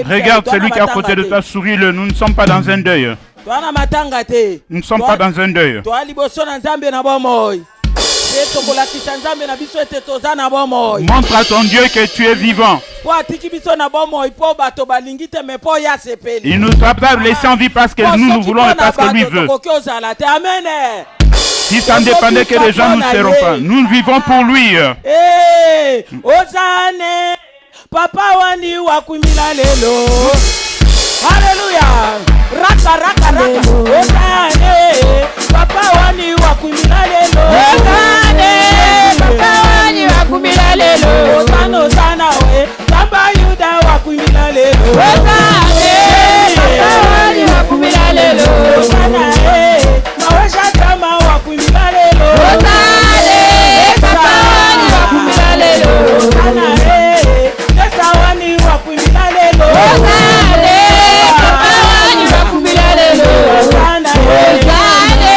Regarde celui qui est à côté de toi, souris-le. Nous ne sommes pas dans un deuil. Nous ne sommes pas dans un deuil. Montre à ton Dieu que tu es vivant. Il nous a pas laissé en vie parce que nous voulons et parce que lui veut. Si ça ne dépendait que des gens, nous ne serons pas. Nous vivons pour lui. Papa wani wakumila lelo. Alléluia. Raka raka raka. Osane. Papa wani wakumila lelo. Osane. Papa wani wakumila lelo. Osano sana we. Papa yuda wakumila lelo. Osane. Papa wani wakumila lelo. Osana eh. Mawesha kama wakumila lelo. Osane. Papa wani wakumila lelo. Osana eh. Sawani wakumila lelo. Osane. Papa wani wakumila lelo. Osana eh. Osane. Osane.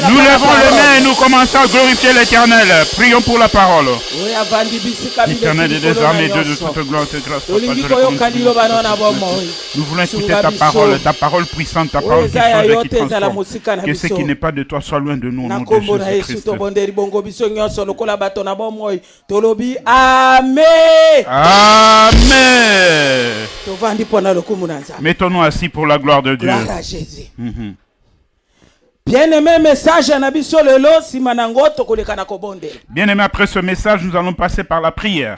Nous levons les mains et nous commençons à glorifier l'Éternel. Prions pour la parole. L'Éternel est des armées, Dieu de toute gloire, de grâce. Nous voulons écouter ta parole puissante, ta parole qui change et qui transforme. Que ce qui n'est pas de toi soit loin de nous, au nom de Jésus-Christ. Amen. Amen. Mettons-nous assis pour la gloire de Dieu. Bien-aimé, message na biso lelo simanango tokoleka na kobonde. Bien-aimé, après ce message, nous allons passer par la prière.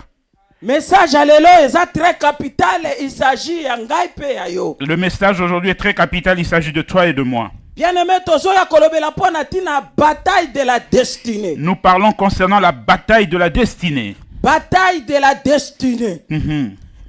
Message à lelo est très capital, il s'agit ya ngai pe ya yo. Le message aujourd'hui est très capital, il s'agit de toi et de moi. Bien-aimé, tozo ya kolobela pona tina bataille de la destinée. Nous parlons concernant la bataille de la destinée. Bataille de la destinée.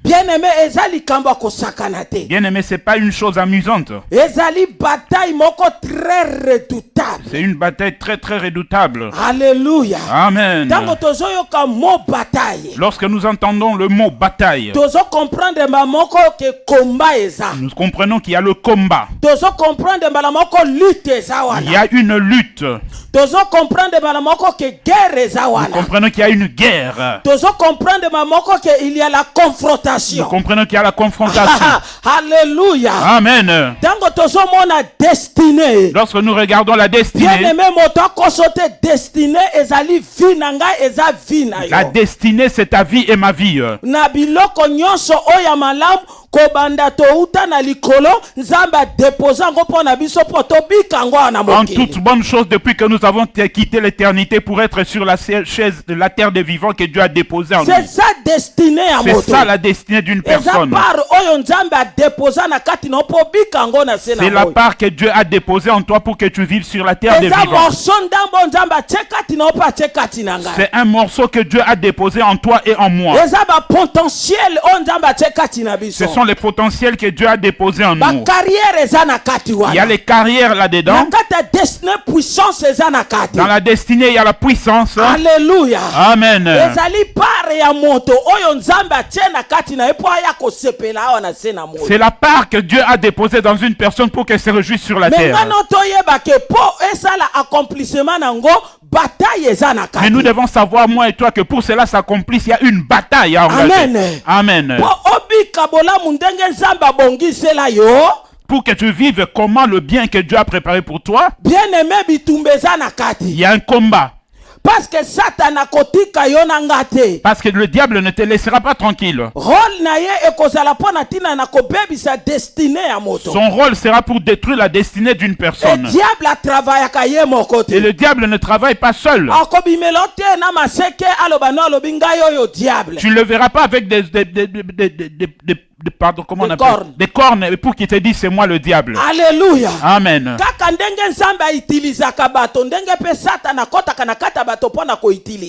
Bien-aimé, ezali kamba kosakanate. Bien-aimé, c'est pas une chose amusante. Ezali bataille moko très redoutable. C'est une bataille très très redoutable. Alléluia. Amen. Tango tozo yoka mo bataille. Lorsque nous entendons le mot bataille, tozo comprendre ma moko ke combat eza. Nous comprenons qu'il y a le combat. Tozo comprendre ma moko lutte eza wana. Il y a une lutte. Tozo comprendre ma moko ke guerre eza wana. Nous comprenons qu'il y a une guerre. Tozo comprendre ma moko ke il y a la confrontation. Nous comprenons qu'il y a la confrontation. Alléluia. Amen. Lorsque nous regardons la destinée, la destinée c'est ta vie et ma vie. En toute bonne chose depuis que nous avons quitté l'éternité pour être sur la chaise de la terre des vivants que Dieu a déposé en nous. C'est ça destinée à C'est ça la destinée d'une personne. C'est la part que Dieu a déposée en toi pour que tu vives sur la terre des vivants. C'est un morceau que Dieu a déposé en toi et en moi. Ce sont les potentiels que Dieu a déposés en nous. Il y a les carrières là-dedans. Dans la destinée, il y a la puissance. Alléluia. Amen. C'est la part que Dieu a déposée dans une personne pour qu'elle se réjouisse sur la terre. Mais nous devons savoir, moi et toi, que pour cela s'accomplisse, il y a une bataille à engager. Amen. Pour que tu vives comment le bien que Dieu a préparé pour toi, il y a un combat. Parce que Satan a kotika yo na ngate. Parce que le diable ne te laissera pas tranquille. Rôle na ye ekozala pona tina na kobebisa destinée ya moto. Son rôle sera pour détruire la destinée d'une personne. Le diable a travaillé ka ye moko te. Et le diable ne travaille pas seul. Akobimelote na maseke alobano alobinga yo diable. Tu ne le verras pas avec pardon, comment on appelle? Des cornes pour qu'il te dise c'est moi le diable. Alléluia. Amen.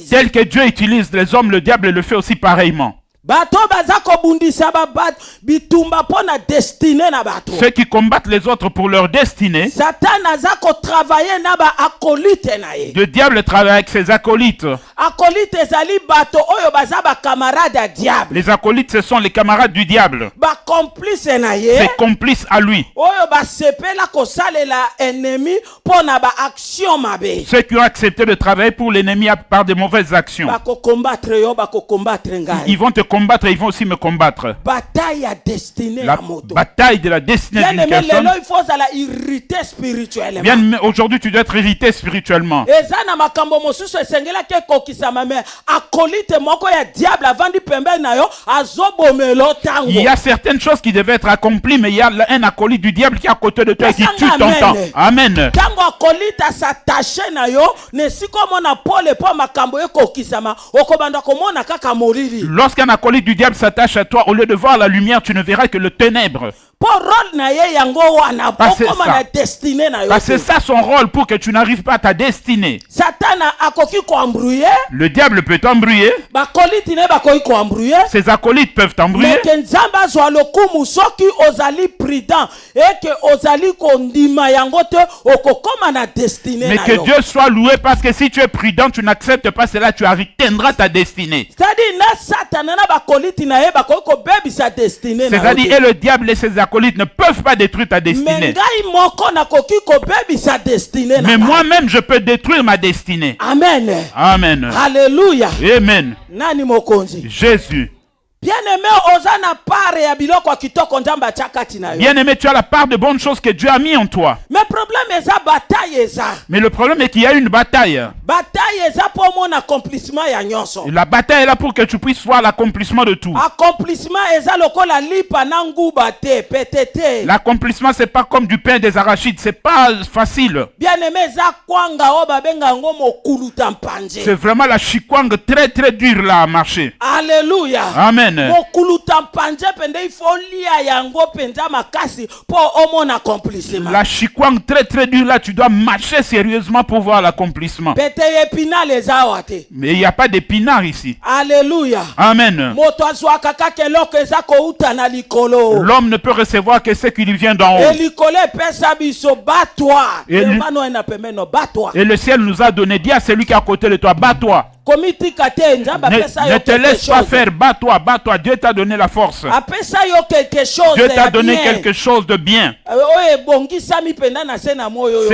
Tel que Dieu utilise les hommes, le diable le fait aussi pareillement. Ceux qui combattent les autres pour leur destinée, le diable travaille avec ses acolytes. Les acolytes, ce sont les camarades du diable. Ses complices à lui. Ceux qui ont accepté de travailler pour l'ennemi par de mauvaises actions. Ils vont te combattre et ils vont aussi me combattre. La bataille de la destinée d'une personne. Bien, aujourd'hui, tu dois être irrité spirituellement. Il y a certaines choses qui devaient être accomplies, mais il y a un acolyte du diable qui est à côté de toi et qui tue ton temps. Amen. Lorsqu'un acolyte du diable s'attache à toi, au lieu de voir la lumière, tu ne verras que le ténèbre. C'est ça son rôle pour que tu n'arrives pas à ta destinée. Le diable peut t'embrouiller. Ses acolytes peuvent t'embrouiller. Mais que Dieu soit loué parce que si tu es prudent, tu n'acceptes pas cela, tu atteindras ta destinée. C'est-à-dire, et le diable et ses acolytes ne peuvent pas détruire ta destinée. Mais moi-même, je peux détruire ma destinée. Amen. Amen. Alléluia. Amen. Jésus. Bien-aimé, tu as la part de bonnes choses que Dieu a mis en toi. Mais le problème est qu'il y a une bataille. La bataille est là pour que tu puisses voir l'accomplissement de tout. L'accomplissement, c'est pas comme du pain des arachides, c'est pas facile. C'est vraiment la chikwang très très dure là à marcher. Alléluia. Amen. La chikwang très très dure là, tu dois marcher sérieusement pour voir l'accomplissement. Mais il n'y a pas d'épinards ici. Alléluia. Amen. L'homme ne peut recevoir que ce qui lui vient d'en haut. Et le ciel nous a donné, dis à celui qui est à côté de toi, bats-toi. Ne te laisse pas faire, bats-toi. Dieu t'a donné la force. Dieu t'a donné quelque chose de bien. Ce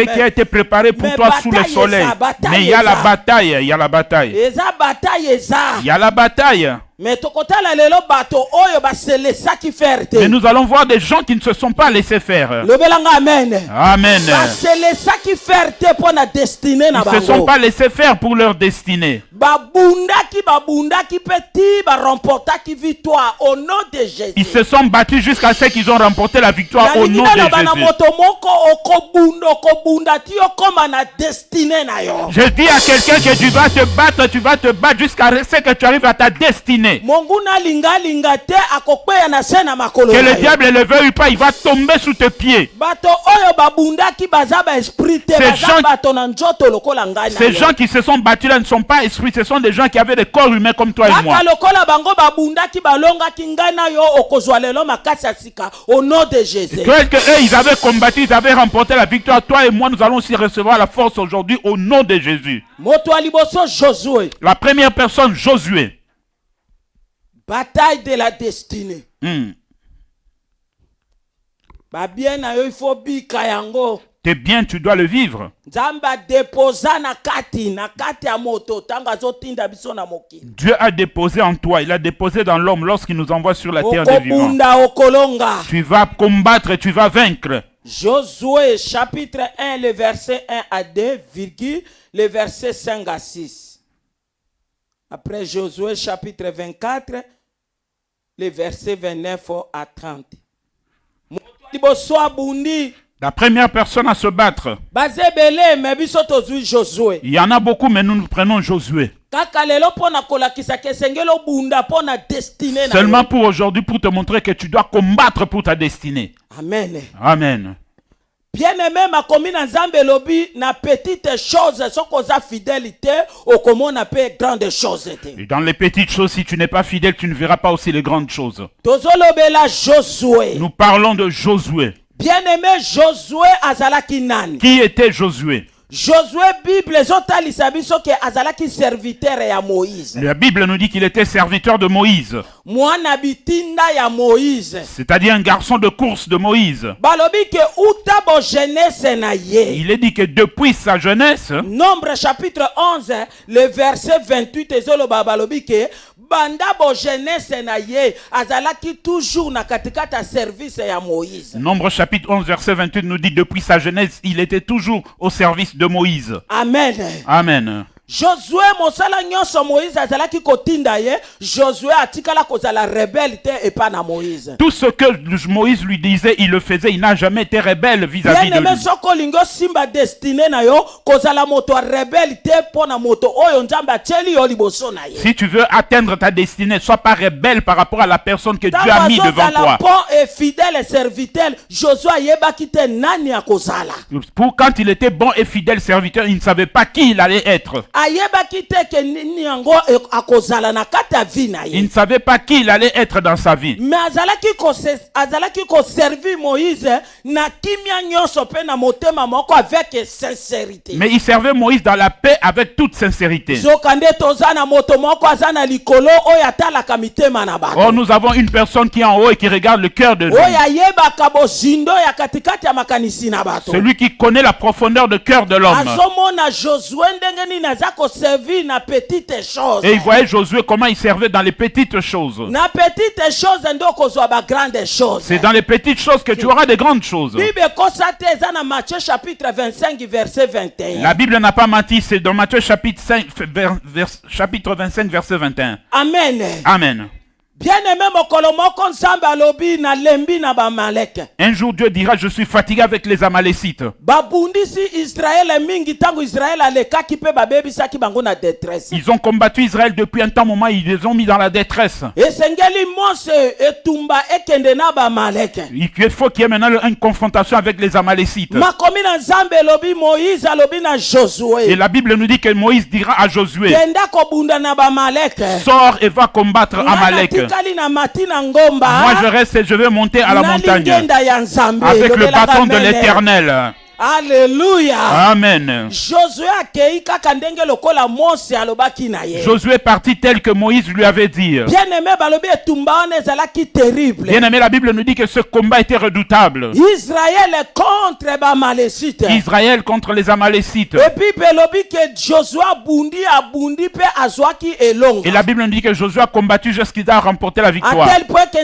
qui a été préparé pour toi sous le soleil. Mais il y a la bataille. Il y a la bataille. Mais nous allons voir des gens qui ne se sont pas laissés faire. Amen. Ils ne se sont pas laissés faire pour leur destinée. Ils se sont battus jusqu'à ce qu'ils ont remporté la victoire au nom de Jésus. Je dis à quelqu'un que tu vas te battre jusqu'à ce que tu arrives à ta destinée. Que le diable ne le veuille pas, il va tomber sous tes pieds. Ces gens qui se sont battus là ne sont pas esprits, ce sont des gens qui avaient des corps humains comme toi et moi. Que eux, ils avaient combattu, ils avaient remporté la victoire. Toi et moi, nous allons aussi recevoir la force aujourd'hui au nom de Jésus. La première personne, Josué. Bataille de la destinée. Babien na yo il faut bika yango. T'es bien, tu dois le vivre. Dieu a déposé en toi, il a déposé dans l'homme lorsqu'il nous envoie sur la terre des vivants. Tu vas combattre et tu vas vaincre. Josué chapitre 1, le verset 1 à 2, virgule, le verset 5 à 6. Après Josué chapitre 24, le verset 29 à 30. La première personne à se battre. Il y en a beaucoup, mais nous prenons Josué. Seulement pour aujourd'hui, pour te montrer que tu dois combattre pour ta destinée. Amen. Amen. Bien-aimé, ma commune en Zambie lobby na petites choses, ce qu'on a fidélité, au comment on appelle grandes choses. Et dans les petites choses, si tu n'es pas fidèle, tu ne verras pas aussi les grandes choses. Nous parlons de Josué. Bien-aimé, Josué azalaki nani? Qui était Josué? Josué, Bible, ke azalaki serviteur ya Moïse. La Bible nous dit qu'il était serviteur de Moïse. Mwana bitinda ya Moïse. C'est-à-dire un garçon de course de Moïse. Balobi ke uta bo jeunesse na ye. Il est dit que depuis sa jeunesse. Nombre chapitre 11, le verset 28, ezoloba balobi ke banda bo jeunesse na ye azalaki toujours na katikata service ya Moïse. Nombre chapitre 11 verset 28 nous dit depuis sa jeunesse il était toujours au service de Moïse. Amen. Amen. Josué mosala nyonso Moïse azalaki kotinda ye, Josué atikala kozala rebelle et pas na Moïse. Tout ce que Moïse lui disait, il le faisait, il n'a jamais été rebelle vis-à-vis de lui. Soko lingo simba destiné na yo kozala moto rebelle pona moto oyo nzambe acheli yo liboso na ye. Si tu veux atteindre ta destinée, sois pas rebelle par rapport à la personne que Dieu a mis devant toi. Bon et fidèle serviteur, Josué yeba kite nani akozala. Pour quand il était bon et fidèle serviteur, il ne savait pas qui il allait être. Il ne savait pas qui il allait être dans sa vie. Mais azalaki ko servir Moïse na kimia nyonso pe na motema moko avec sincérité. Mais il servait Moïse dans la paix avec toute sincérité. Oh, nous avons une personne qui est en haut et qui regarde le cœur de lui. Celui qui connaît la profondeur de cœur de l'homme. Et il voyait Josué comment il servait dans les petites choses. C'est dans les petites choses que tu auras des grandes choses. La Bible n'a pas menti, c'est dans Matthieu chapitre 25 verset 21. Amen. Amen. Un jour Dieu dira, je suis fatigué avec les Amalécites. Ils ont combattu Israël depuis un temps moment, ils les ont mis dans la détresse. Il faut qu'il y ait maintenant une confrontation avec les Amalécites. Et la Bible nous dit que Moïse dira à Josué, sors et va combattre Amalek. Moi je reste et je vais monter à la montagne avec le bâton de l'Éternel. Alléluia. Amen. Josué est parti tel que Moïse lui avait dit. Bien-aimé, la Bible nous dit que ce combat était redoutable. Israël contre les Amalécites. Et la Bible nous dit que Josué a combattu jusqu'il a remporté la victoire. À tel point que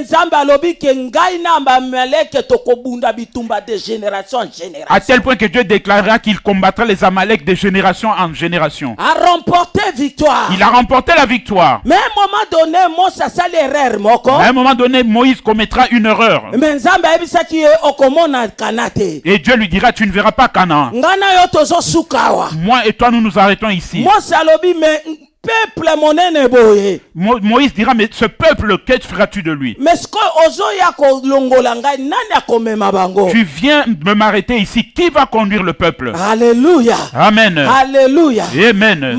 à tel point que Dieu déclarera qu'il combattra les Amalek de génération en génération. A remporté victoire. Il a remporté la victoire. Mais à un moment donné, à un moment donné, Moïse commettra une erreur. Et Dieu lui dira, tu ne verras pas Canaan. Moi et toi, nous nous arrêtons ici. Moïse dira, mais ce peuple, que feras-tu de lui? Tu viens de m'arrêter ici. Qui va conduire le peuple? Alléluia. Amen. Alléluia. Amen.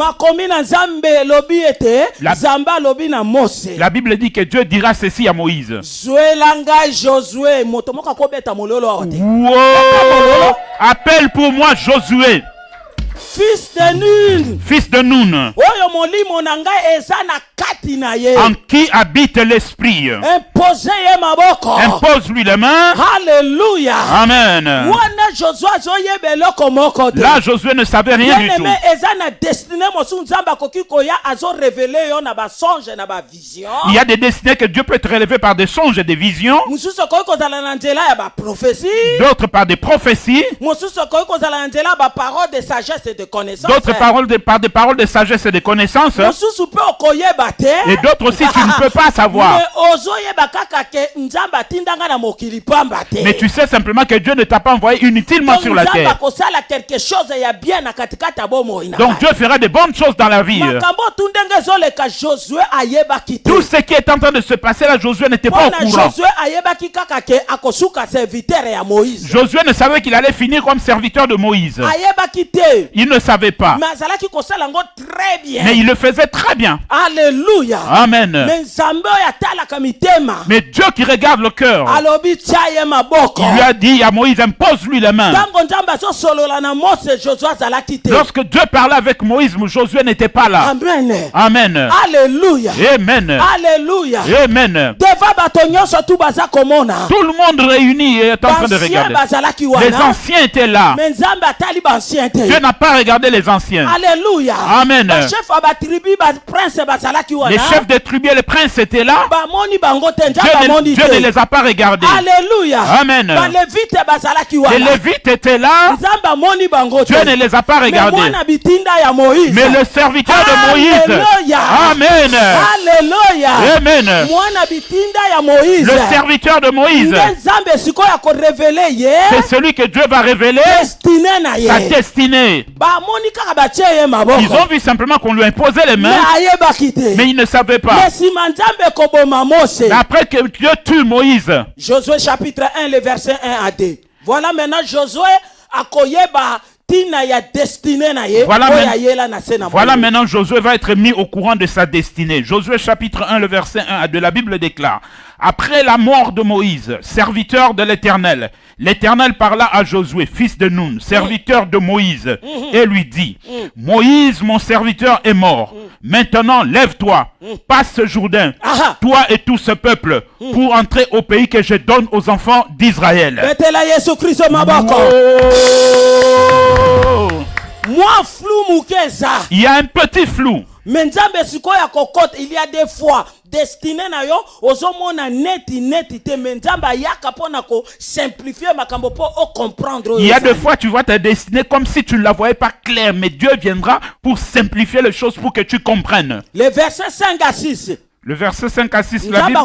La Bible dit que Dieu dira ceci à Moïse. Wow. Appelle pour moi Josué. fils de Nun. Fils de Nun. Oyo molimo na ngai eza na kati na ye. En qui habite l'esprit. Impose ye maboko. Impose-lui les mains. Alléluia. Amen. Wana Josué azoye beloko moko te. Là, Josué ne savait rien du tout. Mais eza na destiné mosu nzamba koki koya azo révéler yo na ba songe na ba vision. Il y a des destinées que Dieu peut te révéler par des songes et des visions. Mususu koki kozala na nzela ya ba prophétie. D'autres par des prophéties. Mususu koki kozala na nzela ba paroles de sagesse et de connaissance. D'autres par des paroles de sagesse et de connaissance. Mususu pe okoyeba te. Et d'autres aussi tu ne peux pas savoir. Mais ozoyeba kaka ke nzamba tindanga na mokili pamba te. Mais tu sais simplement que Dieu ne t'a pas envoyé inutilement sur la terre. Quelque chose ya bien na katikati ya bomo ina. Donc Dieu fera de bonnes choses dans la vie. Makambo tundenge zoleka Josué ayeba kite. Tout ce qui est en train de se passer là, Josué n'était pas au courant. Josué ayeba kaka ke akosuka serviteur ya Moïse. Josué ne savait qu'il allait finir comme serviteur de Moïse. Ayeba kite. Il ne savait pas. Mais azalaki kosala ngo très bien. Mais il le faisait très bien. Alléluia. Amen. Mais nzambe ya talaka mitema. Mais Dieu qui regarde le cœur. Alobi tchaye maboko. Il lui a dit à Moïse, impose-lui les mains. Tango nzamba so solola na Mose Josué azalaki te. Lorsque Dieu parlait avec Moïse, Josué n'était pas là. Amen. Amen. Alléluia. Amen. Alléluia. Amen. Deva bato nyonso tu baza komona. Tout le monde réuni est en train de regarder. Les anciens étaient là. Mais nzambe atali ba ancien te. Dieu n'a pas regardé les anciens. Alléluia. Amen. Les chefs ba tribu ba prince bazalaki wana. Les chefs des tribus et les princes étaient là. Ba moni bango te nzamba moni te. Dieu ne les a pas regardés. Alléluia. Amen. Ba lévites bazalaki wana. Les lévites étaient là. Nzamba moni bango te. Dieu ne les a pas regardés. Mais le serviteur de Moïse. Alléluia. Amen. Alléluia. Amen. Le serviteur de Moïse. C'est celui que Dieu va révéler sa destinée. Ils ont vu simplement qu'on lui imposait les mains, mais ils ne savaient pas. Mais après que Dieu tue Moïse. Josué chapitre 1, le verset 1 à 2. Voilà maintenant Josué a koyeba. Voilà maintenant Josué va être mis au courant de sa destinée. Josué chapitre 1, le verset 1 à 2, la Bible déclare: après la mort de Moïse, serviteur de l'Éternel, l'Éternel parla à Josué, fils de Nun, serviteur de Moïse, et lui dit: Moïse, mon serviteur, est mort. Maintenant, lève-toi, passe ce Jourdain, toi et tout ce peuple, pour entrer au pays que je donne aux enfants d'Israël. Il y a un petit flou. Mais il y a des fois destiné na yo ozomona neti te menzamba yaka pona ko simplifier makambo po o comprendre. Il y a des fois tu vois ta destinée comme si tu ne la voyais pas claire, mais Dieu viendra pour simplifier les choses pour que tu comprennes. Le verset 5 à 6. Le verset 5 à 6, la Bible.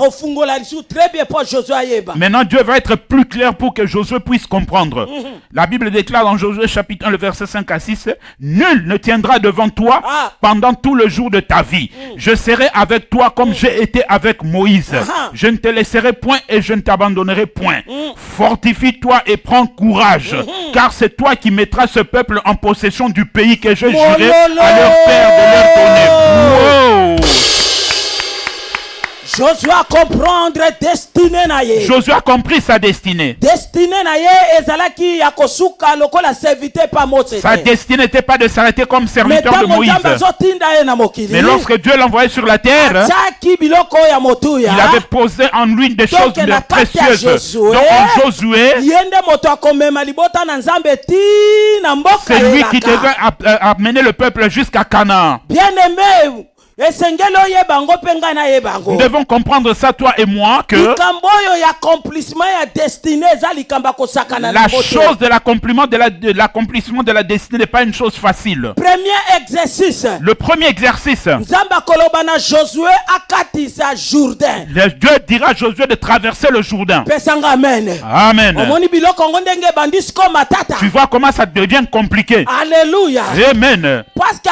Maintenant, Dieu va être plus clair pour que Josué puisse comprendre. La Bible déclare dans Josué chapitre 1, le verset 5 à 6, nul ne tiendra devant toi pendant tout le jour de ta vie. Je serai avec toi comme j'ai été avec Moïse. Je ne te laisserai point et je ne t'abandonnerai point. Fortifie-toi et prends courage, car c'est toi qui mettras ce peuple en possession du pays que je jurai à leur père de leur donner. Wow. Josué a comprendre destinée na ye. Josué a compris sa destinée. Destinée na ye ezalaki ya kosuka lokola serviteur pa Moïse. Sa destinée n'était pas de s'arrêter comme serviteur de Moïse. Mais lorsque Dieu l'envoyait sur la terre, il avait posé en lui des choses précieuses. Donc en Josué, c'est lui qui devait amener le peuple jusqu'à Canaan. Bien-aimé, nous devons comprendre ça, toi et moi, que la chose de l'accomplissement de la destinée n'est pas une chose facile. Premier exercice. Le premier exercice. Dieu dira à Josué de traverser le Jourdain. Amen. Amen. Tu vois comment ça devient compliqué. Alléluia. Amen. Parce que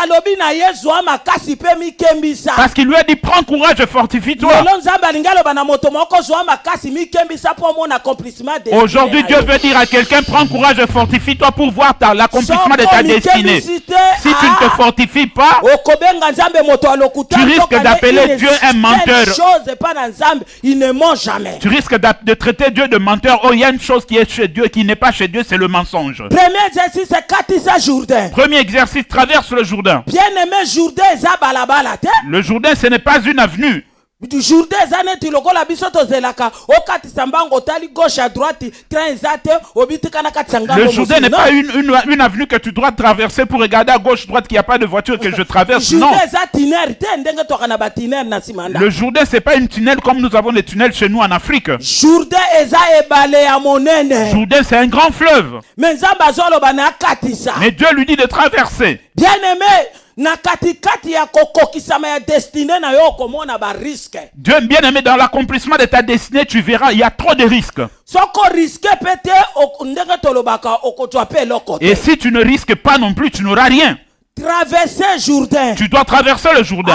mikembisa. Parce qu'il lui a dit, prends courage et fortifie-toi. Lelo nzambe alingi aloba na moto moko zwa makasi mikembisa po mona accomplissement de Aujourd'hui, Dieu veut dire à quelqu'un, prends courage et fortifie-toi pour voir l'accomplissement de ta destinée. Si tu ne te fortifies pas, okobenga nzambe moto alokuta, tu risques d'appeler Dieu un menteur. Chose pas dans nzambe, il ne ment jamais. Tu risques de traiter Dieu de menteur. Oh, il y a une chose qui est chez Dieu et qui n'est pas chez Dieu, c'est le mensonge. Premier exercice, c'est katisa Jourdain. Premier exercice, traverse le Jourdain. Bien-aimé, Jourdain eza balabala te. Le Jourdain, ce n'est pas une avenue. Jourdain eza neti lokola biso tozelaka okatisa mbango tali gauche à droite train ezate obitika na katisa ngambo. Le Jourdain n'est pas une avenue que tu dois traverser pour regarder à gauche droite qu'il n'y a pas de voiture que je traverse. Non. Le Jourdain, c'est pas une tunnel comme nous avons des tunnels chez nous en Afrique. Jourdain c'est un grand fleuve. Mais Dieu lui dit de traverser. Bien aimé, na katikati ya kokokisama ya destinée na yo komona ba risque. Dieu bien aimé, dans l'accomplissement de ta destinée, tu verras, il y a trop de risques. Soko risque pété ndenge tolobaka okotwa pe lokote. Et si tu ne risques pas non plus, tu n'auras rien. Traverser Jourdain. Tu dois traverser le Jourdain.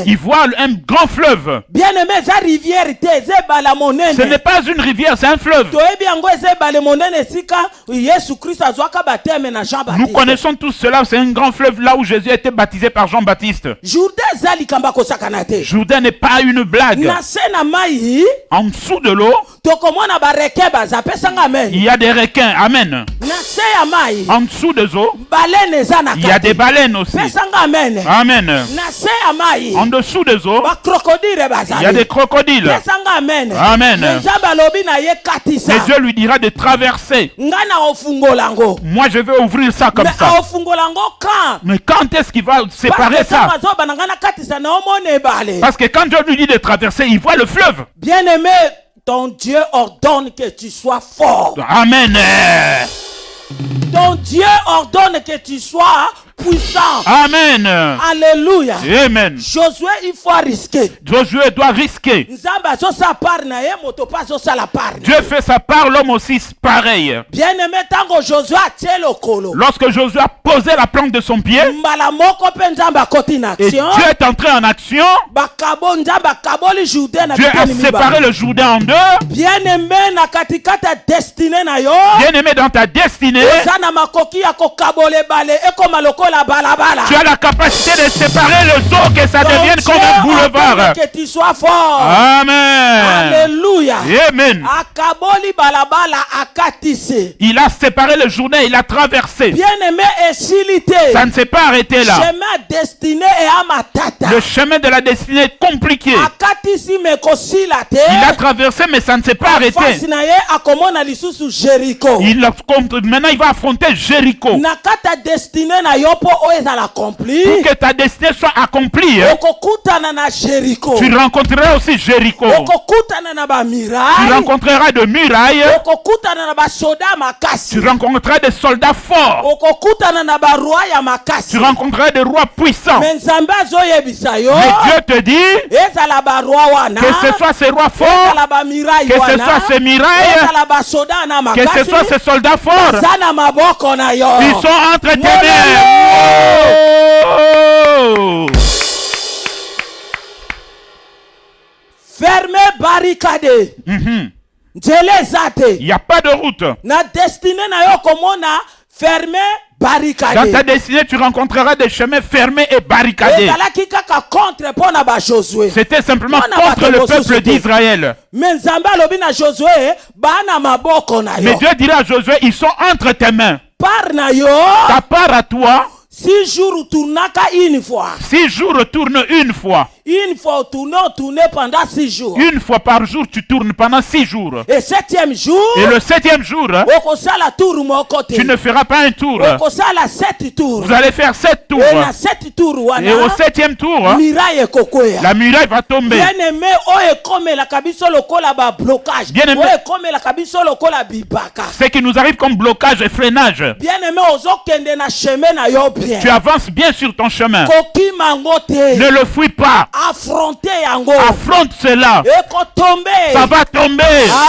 Il voit un grand fleuve. Bien aimé, sa rivière ce n'est pas une rivière, c'est un fleuve. Nous connaissons tous cela, c'est un grand fleuve là où Jésus a été baptisé par Jean-Baptiste. Jourdain n'est pas une blague. En dessous de l'eau, il y a des requins. Amen. En dessous des eaux, il y a des baleines aussi. Amen. En dessous des eaux, il y a des crocodiles. Amen. Mais Dieu lui dira de traverser. Moi je vais ouvrir ça comme ça. Mais quand est-ce qu'il va séparer ça? Parce que quand Dieu lui dit de traverser, il voit le fleuve. Bien aimé, ton Dieu ordonne que tu sois fort. Amen. Ton Dieu ordonne que tu sois puissant. Amen. Alléluia. Amen. Josué, il faut risquer. Josué doit risquer. Dieu fait sa part, l'homme aussi pareil. Bien aimé, tant que Josué a tiré le colo. Lorsque Josué a posé la plante de son pied, et Dieu est entré en action, Dieu a séparé le Jourdain en deux. Bien aimé, dans ta destinée, tu as la capacité de séparer le eaux, que ça devienne comme un boulevard. Que tu sois fort. Amen. Alléluia. Amen. Il a séparé le Jourdain, il a traversé. Bien aimé, ça ne s'est pas arrêté là. Le chemin de la destinée est compliqué. Il a traversé, mais ça ne s'est pas arrêté. Maintenant il va affronter Jéricho. Pour que ta destinée soit accomplie, tu rencontreras aussi Jéricho. Tu rencontreras de murailles. Tu rencontreras des soldats forts. Tu rencontreras des rois puissants. Mais Dieu te dit que ce soit ces rois forts, que ce soit ces murailles, que ce soit ces soldats forts, ils sont entre tes mains. Oh! Fermé, barricadé. Il n'y a pas de route. Dans ta destinée, tu rencontreras des chemins fermés et barricadés. C'était simplement contre le peuple d'Israël. Mais Dieu dira à Josué, ils sont entre tes mains. Ta part à toi. 6 jours tournaka une fois. 6 jours tourne une fois. Une fois tourner pendant 6 jours. Une fois par jour tu tournes pendant 6 jours. Et 7e jour. Et le 7e jour. Tu ne feras pas un tour. 7 tours. Vous allez faire 7 tours. Et au 7e tour. La muraille va tomber. Bien aimé, Bien aimé. Ce qui nous arrive comme blocage et freinage. Bien aimé, bien. Tu avances bien sur ton chemin. Kokima yango te. Ne le fuis pas. Affronter yango. Affronte cela. Ekotombe. Ça va tomber.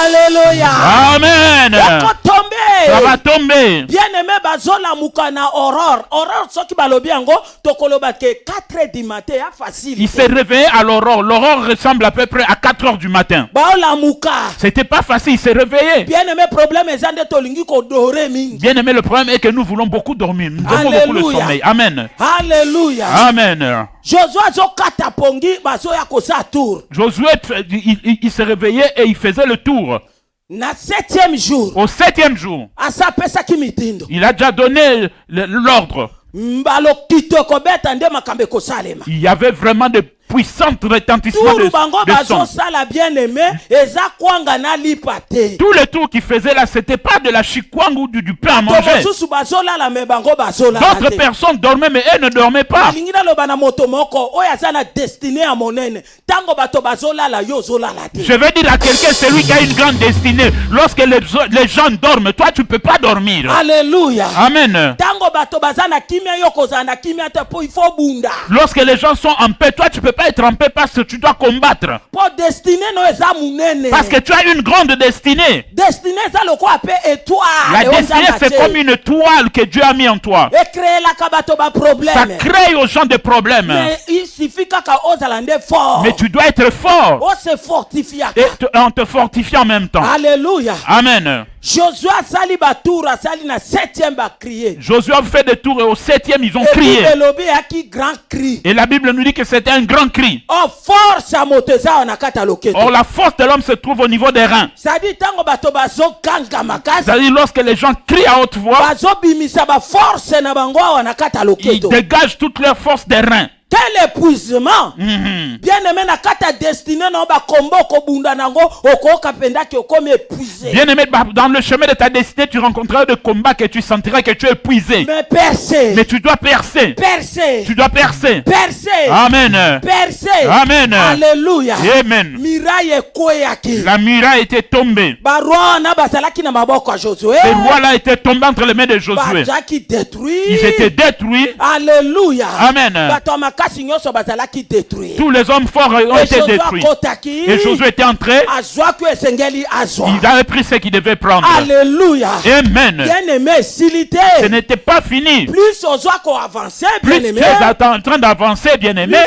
Alléluia. Amen. Ekotombe. Ça va tomber. Bien-aimé bazola mukana aurore. Aurore soki balobi yango tokoloba ke 4h du matin ya facile. Il s'est réveillé à l'aurore. L'aurore ressemble à peu près à 4 heures du matin. Baola muka. C'était pas facile, il s'est réveillé. Bien-aimé problème ezande tolingi ko dore mingi. Bien-aimé, le problème est que nous voulons beaucoup dormir. Nous avons beaucoup le sommeil. Amen. Alléluia. Amen. Josué zo kata pongi bazo ya kosa tour. Josué, il s'est réveillé et il faisait le tour. Na 7e jour. Au 7e jour, Asa pesa kimitindo. il a déjà donné l'ordre. Mbalo kitoko beta nde makambe kosalema. Il y avait vraiment de puissants retentissements Turu bango de bazo son. sala bien-aimé eza kwanga na lipate. Tout le tour qu'il faisait là, c'était pas de la chikwang ou du pain à manger. Susu bazo la me bango bazo la. D'autres personnes dormaient, mais elles ne dormaient pas. Alingina loba na moto moko oya sana destiné à monene. Tango bato bazo la yo zo la te. Je vais dire à quelqu'un, celui qui a une grande destinée, lorsque les gens dorment, toi tu peux pas dormir. Alléluia. Amen. Tango bato bazana kimia yo kozana kimia te po il faut bunda. Lorsque les gens sont en paix, toi tu peux pas être en paix parce que tu dois combattre. Pour destiné no eza munene. Parce que tu as une grande destinée. Destiné ça le quoi appelle étoile. La destinée c'est comme une toile que Dieu a mis en toi. Et créer la kabato ba problème. Ça crée aux gens des problèmes. Mais il suffit kaka ozalande fort. Mais tu dois être fort. On se fortifie. Et en te fortifiant en même temps. Alléluia. Amen. Josué sali batour sali na 7e ba crier. Josué a fait des tours et au 7e ils ont crié. Grand cri. Et la Bible nous dit que c'était un grand cri. Oh force à moteza na kata loketo. Or la force de l'homme se trouve au niveau des reins. Ça dit tango bato bazo kanga makasi. C'est-à-dire lorsque les gens crient à haute voix, bazo bimisa ba force na bango na kata ils loketo. dégagent toute leur force des reins. Quel épuisement. Bien-aimé na kata destiné na ba kombo ko bunda nango okoka penda ki okomi épuisé. Bien-aimé, dans le chemin de ta destinée, tu rencontreras des combats que tu sentiras que tu es épuisé. Mais percer. Mais tu dois percer. Percer. Tu dois percer. Percer. Amen. Percer. Amen. Alléluia. Amen. Miraille koyaki. La muraille était tombée. Barwa na basalaki na maboko ya Josué. Ces rois-là étaient tombés entre les mains de Josué. Bajaki détruit. Ils étaient détruits. Alléluia. Amen. Bato makasi bazalaki détruit. Tous les hommes forts ont été détruits. Et Josué était entré. Il avait pris ce qu'il devait prendre. Alléluia. Amen. Bien-aimé, silité. Ce n'était pas fini. Plus on doit qu'on avance, bien-aimé. Plus tu es en train d'avancer, bien-aimé.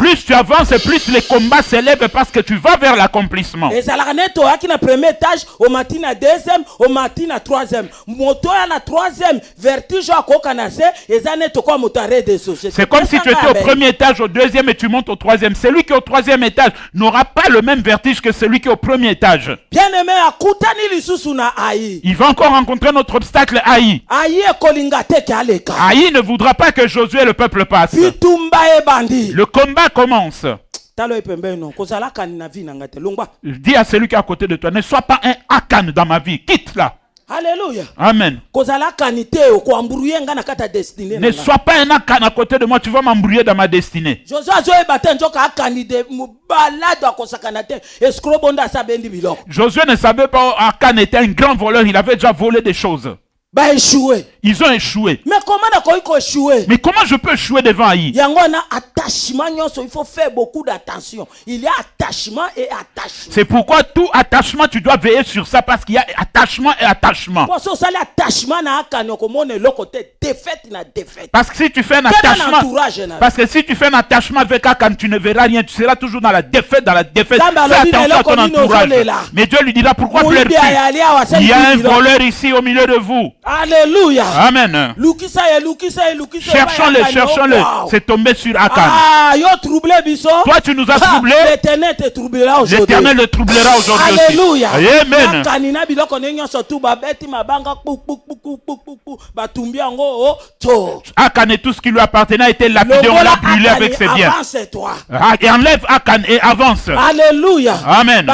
Plus tu avances, plus les combats s'élèvent parce que tu vas vers l'accomplissement. Premier étage, au matin à deuxième, au matin à troisième. Moto à troisième, vertige à kokanase, et ça n'est quoi motaré des sociétés. C'est comme si tu étais au premier étage, au deuxième et tu montes au troisième. Celui qui est au troisième étage n'aura pas le même vertige que celui qui est au premier étage. Bien-aimé, à Koutani Lissusuna Aïe. Il va encore rencontrer notre obstacle Aïe. Aïe Kolingate Kaleka. Aïe ne voudra pas que Josué et le peuple passent. Le combat commence. Dis à celui qui est à côté de toi, ne sois pas un Akan dans ma vie, quitte-la. Alléluia. Amen. Ne sois pas un Akan à côté de moi, tu vas m'embrouiller dans ma destinée. Josué ne savait pas Akan était un grand voleur, il avait déjà volé des choses. Ils ont échoué. Mais comment échouer? Mais comment je peux échouer devant Aïe? Il y a un attachement, il faut faire beaucoup d'attention. Il y a attachement et attachement. C'est pourquoi tout attachement, tu dois veiller sur ça parce qu'il y a attachement et attachement. Parce que si tu fais un attachement, parce que si tu fais un attachement avec Akan, tu ne verras rien. Tu seras toujours dans la défaite, Fais attention à ton entourage. Mais Dieu lui dira pourquoi pleures-tu? Il y a un voleur ici au milieu de vous. Alléluia. Amen. Cherchons-le. C'est tombé sur Akan. Toi, tu nous as troublés. L'Éternel te troublera aujourd'hui. L'Éternel le troublera aujourd'hui. Alléluia. Amen. Akan et tout ce qui lui appartenait a été lapidé. On l'a brûlé avec ses biens. Et enlève Akan et avance. Alléluia. Amen.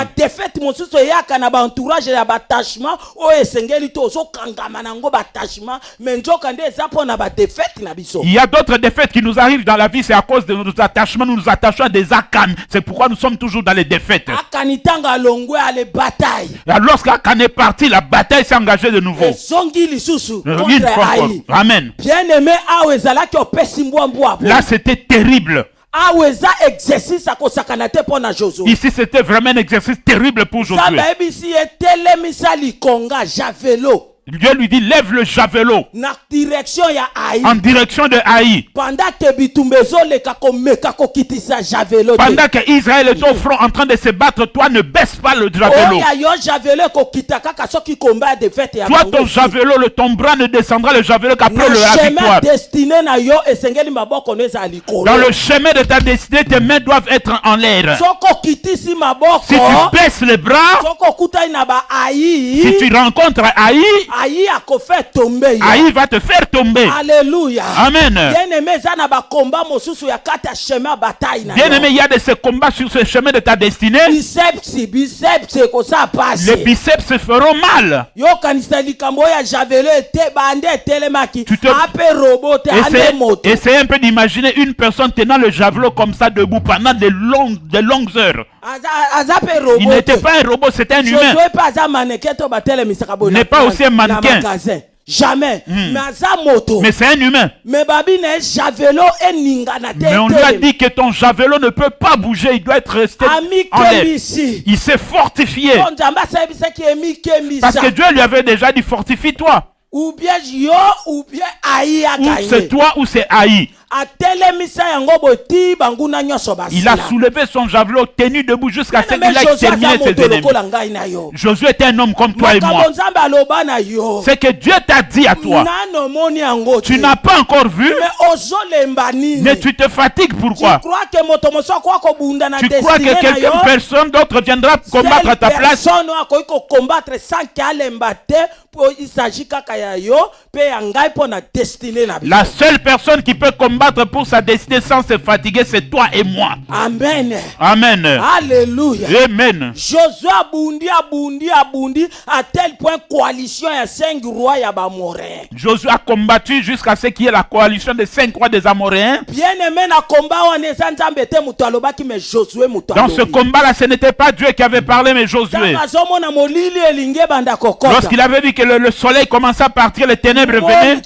mais nzoka nde eza mpona badefete na biso. Il y a d'autres défaites qui nous arrivent dans la vie, c'est à cause de nos attachements, nous nous attachons à des Akan. C'est pourquoi nous sommes toujours dans les défaites. Akanitanga alongwe ale bataille. Lorsqu'Akan est parti, la bataille s'est engagée de nouveau. Zongi lisusu Une contre fois encore. Aïe. Amen. Bien aimé awe ezalaki opesi mbwambwa. Là, c'était terrible. Awe eza exercice akosakana te mpona Josué. Ici, c'était vraiment un exercice terrible pour Josué. Nzambe ayebisi etelemisa likonga javelo. Dieu lui dit, lève le javelot Na direction ya Aïe. en direction de Haï. Pendant que bitumba ezoleka komeka kokitisa javelo te. Pendant que Israël est au front en train de se battre, toi ne baisse pas le javelot. Oya yo javelo kokita kaka soki combat de fête ya Toi, ton javelot, ton bras ne descendra le javelot qu'après la victoire. Destiné na yo esengeli maboko no eza likolo. Dans le chemin de ta destinée, tes mains doivent être en l'air. Soko kitisi maboko. Si tu baisses les bras, Soko kutai na ba Aïe. si tu rencontres Haï, Aïe akofa tomber. Haï va te faire tomber. Alléluia. Amen. Bien aimé za na ba combat mosusu ya kata chemin bataille na. Bien aimé, il y a de ces combats sur ce chemin de ta destinée. Biceps ko sa passe. Les biceps se feront mal. Yo kanisa likambo ya javelo ete bande telemaki. Tu te- Ape robot ande moto. Essaye un peu d'imaginer une personne tenant le javelot comme ça debout pendant de longues heures. Azape robot. Il n'était pas un robot, c'était un humain. Je pas za mannequin to batele misaka bona. N'est pas aussi un mannequin. Jamais. Mais aza moto. Mais c'est un humain. Mais babi ne javelo eninga na te. Mais on lui a dit que ton javelot ne peut pas bouger, il doit être resté Ami en l'air. kemisi. Il s'est fortifié. Parce que Dieu lui avait déjà dit fortifie-toi. Ou bien yo, ou bien Aïe a Ou gagné. c'est toi ou c'est Haï. Il a soulevé son javelot tenu debout jusqu'à ce qu'il ait exterminé ses ennemis. Josué était un homme comme toi et moi. C'est que Dieu t'a dit à toi. Tu n'as pas encore vu, mais tu te fatigues. Pourquoi? Tu crois que quelqu'un, personne d'autre viendra combattre à ta place? La seule personne qui peut combattre pour sa destinée sans se fatiguer, c'est toi et moi. Amen. Amen. Alléluia. Amen. Josué abundi à tel point coalition ya 5 rois ya Amoréens. Josué a combattu jusqu'à ce qu'il y ait la coalition des 5 rois des Amoréens. Bien aimé na combat on eza nzambe te mutu alobaki mais Josué mutu. Dans ce combat-là, ce n'était pas Dieu qui avait parlé, mais Josué. Lorsqu'il avait vu que le soleil commençait à partir, les ténèbres venaient.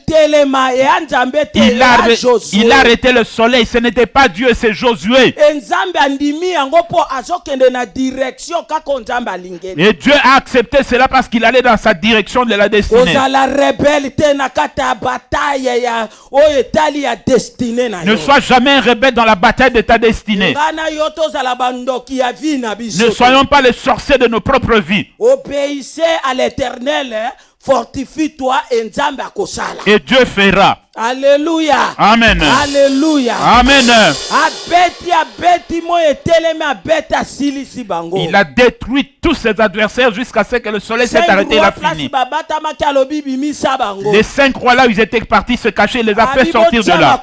Il a arrêté le soleil. Ce n'était pas Dieu, c'est Josué. Et Dieu a accepté cela parce qu'il allait dans sa direction de la destinée. Ne sois jamais un rebelle dans la bataille de ta destinée. Ne soyons pas les sorciers de nos propres vies. Obéissez à l'Éternel, fortifie-toi et nzambe akosala. Et Dieu fera. Alléluia. Amen. Alléluia. Amen. Il a détruit tous ses adversaires jusqu'à ce que le soleil s'est arrêté. Il a fini. Les 5 rois là où ils étaient partis se cacher, il les a fait sortir de là.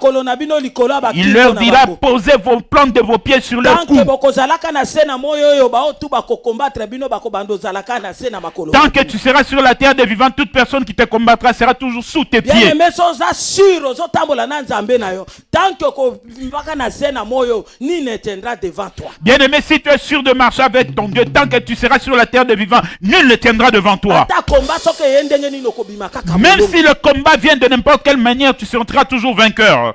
Il leur dira, posez vos plantes de vos pieds sur leur cou. Tant que tu seras sur la terre des vivants, toute personne qui te combattra sera toujours sous tes pieds. Bien aimé, si tu es sûr de marcher avec ton Dieu, tant que tu seras sur la terre des vivants, nul ne tiendra devant toi. Même si le combat vient de n'importe quelle manière, tu seras toujours vainqueur.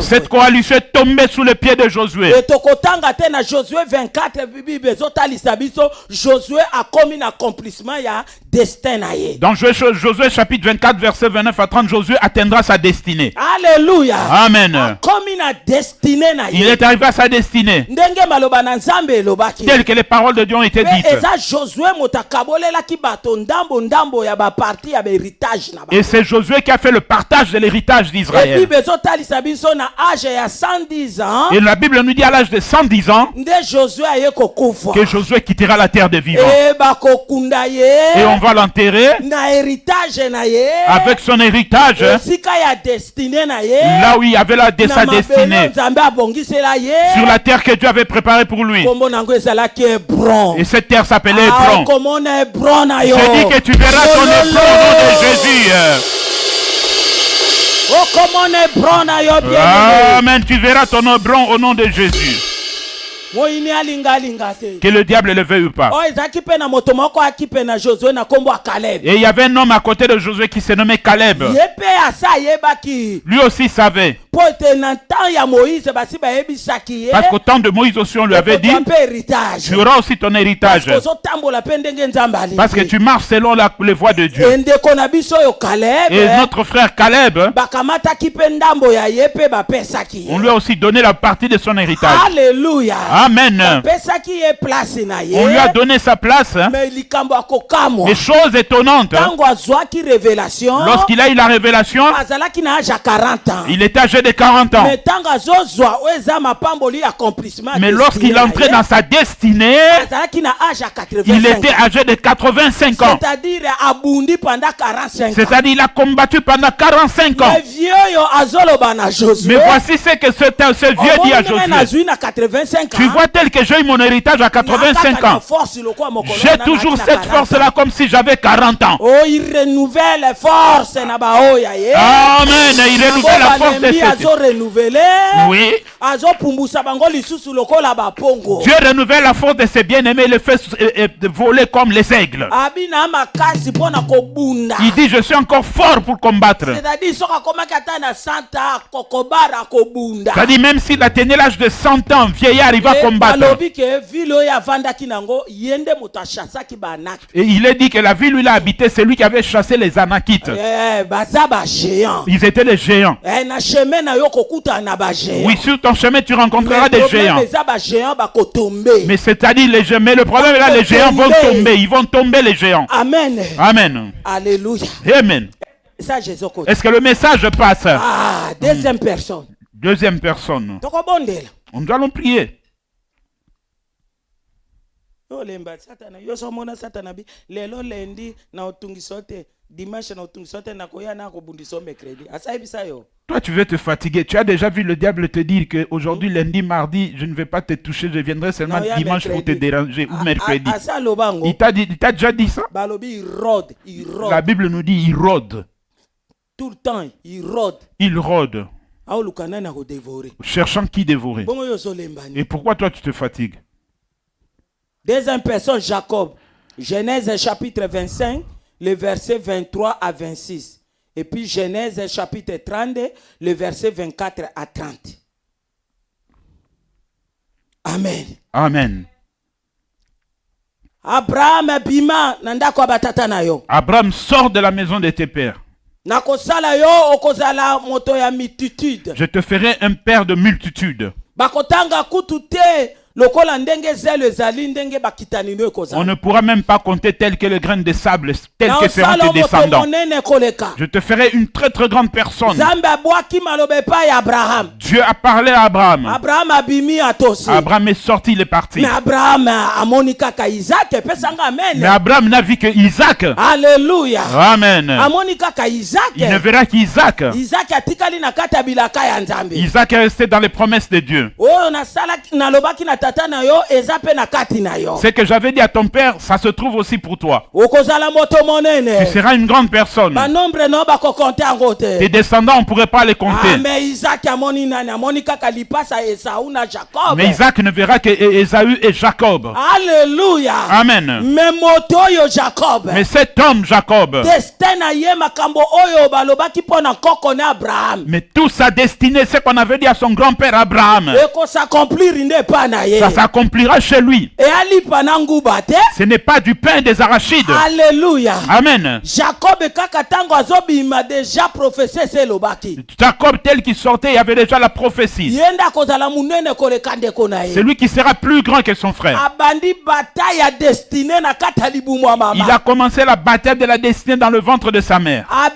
Cette coalition est tombée sous les pieds de Josué. Josué a commis un accomplissement ya destin. Dans Josué chapitre 24 verset 29 à 30, Josué atteindra sa destinée. Alléluia. Amen. Il est arrivé à sa destinée. Telles que les paroles de Dieu ont été dites. Et c'est Josué qui a fait le partage de l'héritage d'Israël. Et la Bible nous dit à l'âge de 110 ans que Josué quittera la terre des vivants. Et on va l'enterrer avec son héritage, esika ya destinée na ye, là où il y avait sa destinée, Nzambe abongisela ye, sur la terre que Dieu avait préparée pour lui. kombo nango ezalaki Hébron. Et cette terre s'appelait Hébron. Komona Hébron na yo. Je dis que tu verras ton Hébron au nom de Jésus. Oh, komona Hébron na yo, bien. Amen. Tu verras ton Hébron au nom de Jésus. Moyini alinga te. Que le diable le veuille ou pas. Oh, ezaki pe na moto moko akipe na Josué na kombo a Caleb. Et il y avait un homme à côté de Josué qui se nommait Caleb. Yepe asa yebaki. Lui aussi savait. Pote na temps ya Moïse basi ba yebisaki ye. Parce qu'au temps de Moïse aussi on lui avait dit, tu auras aussi ton héritage. Parce que tu marches selon les voies de Dieu. Et notre frère Caleb, on lui a aussi donné la partie de son héritage. Alléluia. Amen. On lui a donné sa place. Les choses étonnantes. Lorsqu'il a eu la révélation, il était âgé de 40 ans. Mais lorsqu'il entrait dans sa destinée, il était âgé de 85 ans. C'est-à-dire il a combattu pendant 45 ans. Mais voici ce que ce vieux dit à Josué. Tu vois tel que j'ai eu mon héritage à 85 ans. J'ai toujours cette force-là comme si j'avais 40 ans. Il renouvelle les forces. Amen. Il renouvelle la force de ces. Oui. Dieu renouvelle la force de ses bien-aimés et le fait voler comme les aigles. Il dit, je suis encore fort pour combattre. C'est-à-dire, même s'il atteignait l'âge de 100 ans, vieillard, il va combattre. Et il est dit que la ville où il a habité, c'est lui qui avait chassé les Anakites. Ils étaient des géants. Oui, sur ton chemin, tu rencontreras des géants. Mais c'est-à-dire, le problème est là, les géants vont tomber. Ils vont tomber, les géants. Amen. Amen. Alléluia. Amen. Est-ce que le message passe? Deuxième personne. Deuxième personne. Nous allons prier. Toi, tu veux te fatiguer. Tu as déjà vu le diable te dire qu'aujourd'hui, lundi, mardi, je ne vais pas te toucher, je viendrai seulement dimanche pour te déranger, ou mercredi. Il t'a déjà dit ça? La Bible nous dit il rôde. Tout le temps, il rôde. Il rôde. Cherchant qui dévorer. Et pourquoi toi, tu te fatigues? Deuxième personne, Jacob. Genèse chapitre 25, le verset 23 à 26. Et puis Genèse chapitre 32, le verset 24 à 30. Amen. Amen. Abraham bima nandako abatata na yo. Abraham sort de la maison de tes pères. Nakosala yo okozala moto ya multitude. Je te ferai un père de multitude. Bakotanga kutute. On ne pourra même pas compter tel que le grain de sable, tel que seront tes descendants. Je te ferai une très très grande personne. Dieu a parlé à Abraham. Abraham est sorti, il est parti. Mais Abraham n'a vu que Isaac. Alléluia. Amen. Il ne verra qu'Isaac. Isaac est resté dans les promesses de Dieu. Ce que j'avais dit à ton père, ça se trouve aussi pour toi. Tu seras une grande personne. Tes descendants, on ne pourrait pas les compter. Mais Isaac ne verra que Ésaü et Jacob. Alléluia. Amen. Mais cet homme, Jacob, mais tout sa destinée, ce qu'on avait dit à son grand-père Abraham, ça s'accomplira chez lui. Ce n'est pas du pain des arachides. Alléluia. Amen. Jacob tel qu'il sortait, il y avait déjà la prophétie. C'est lui qui sera plus grand que son frère. Il a commencé la bataille de la destinée dans le ventre de sa mère. En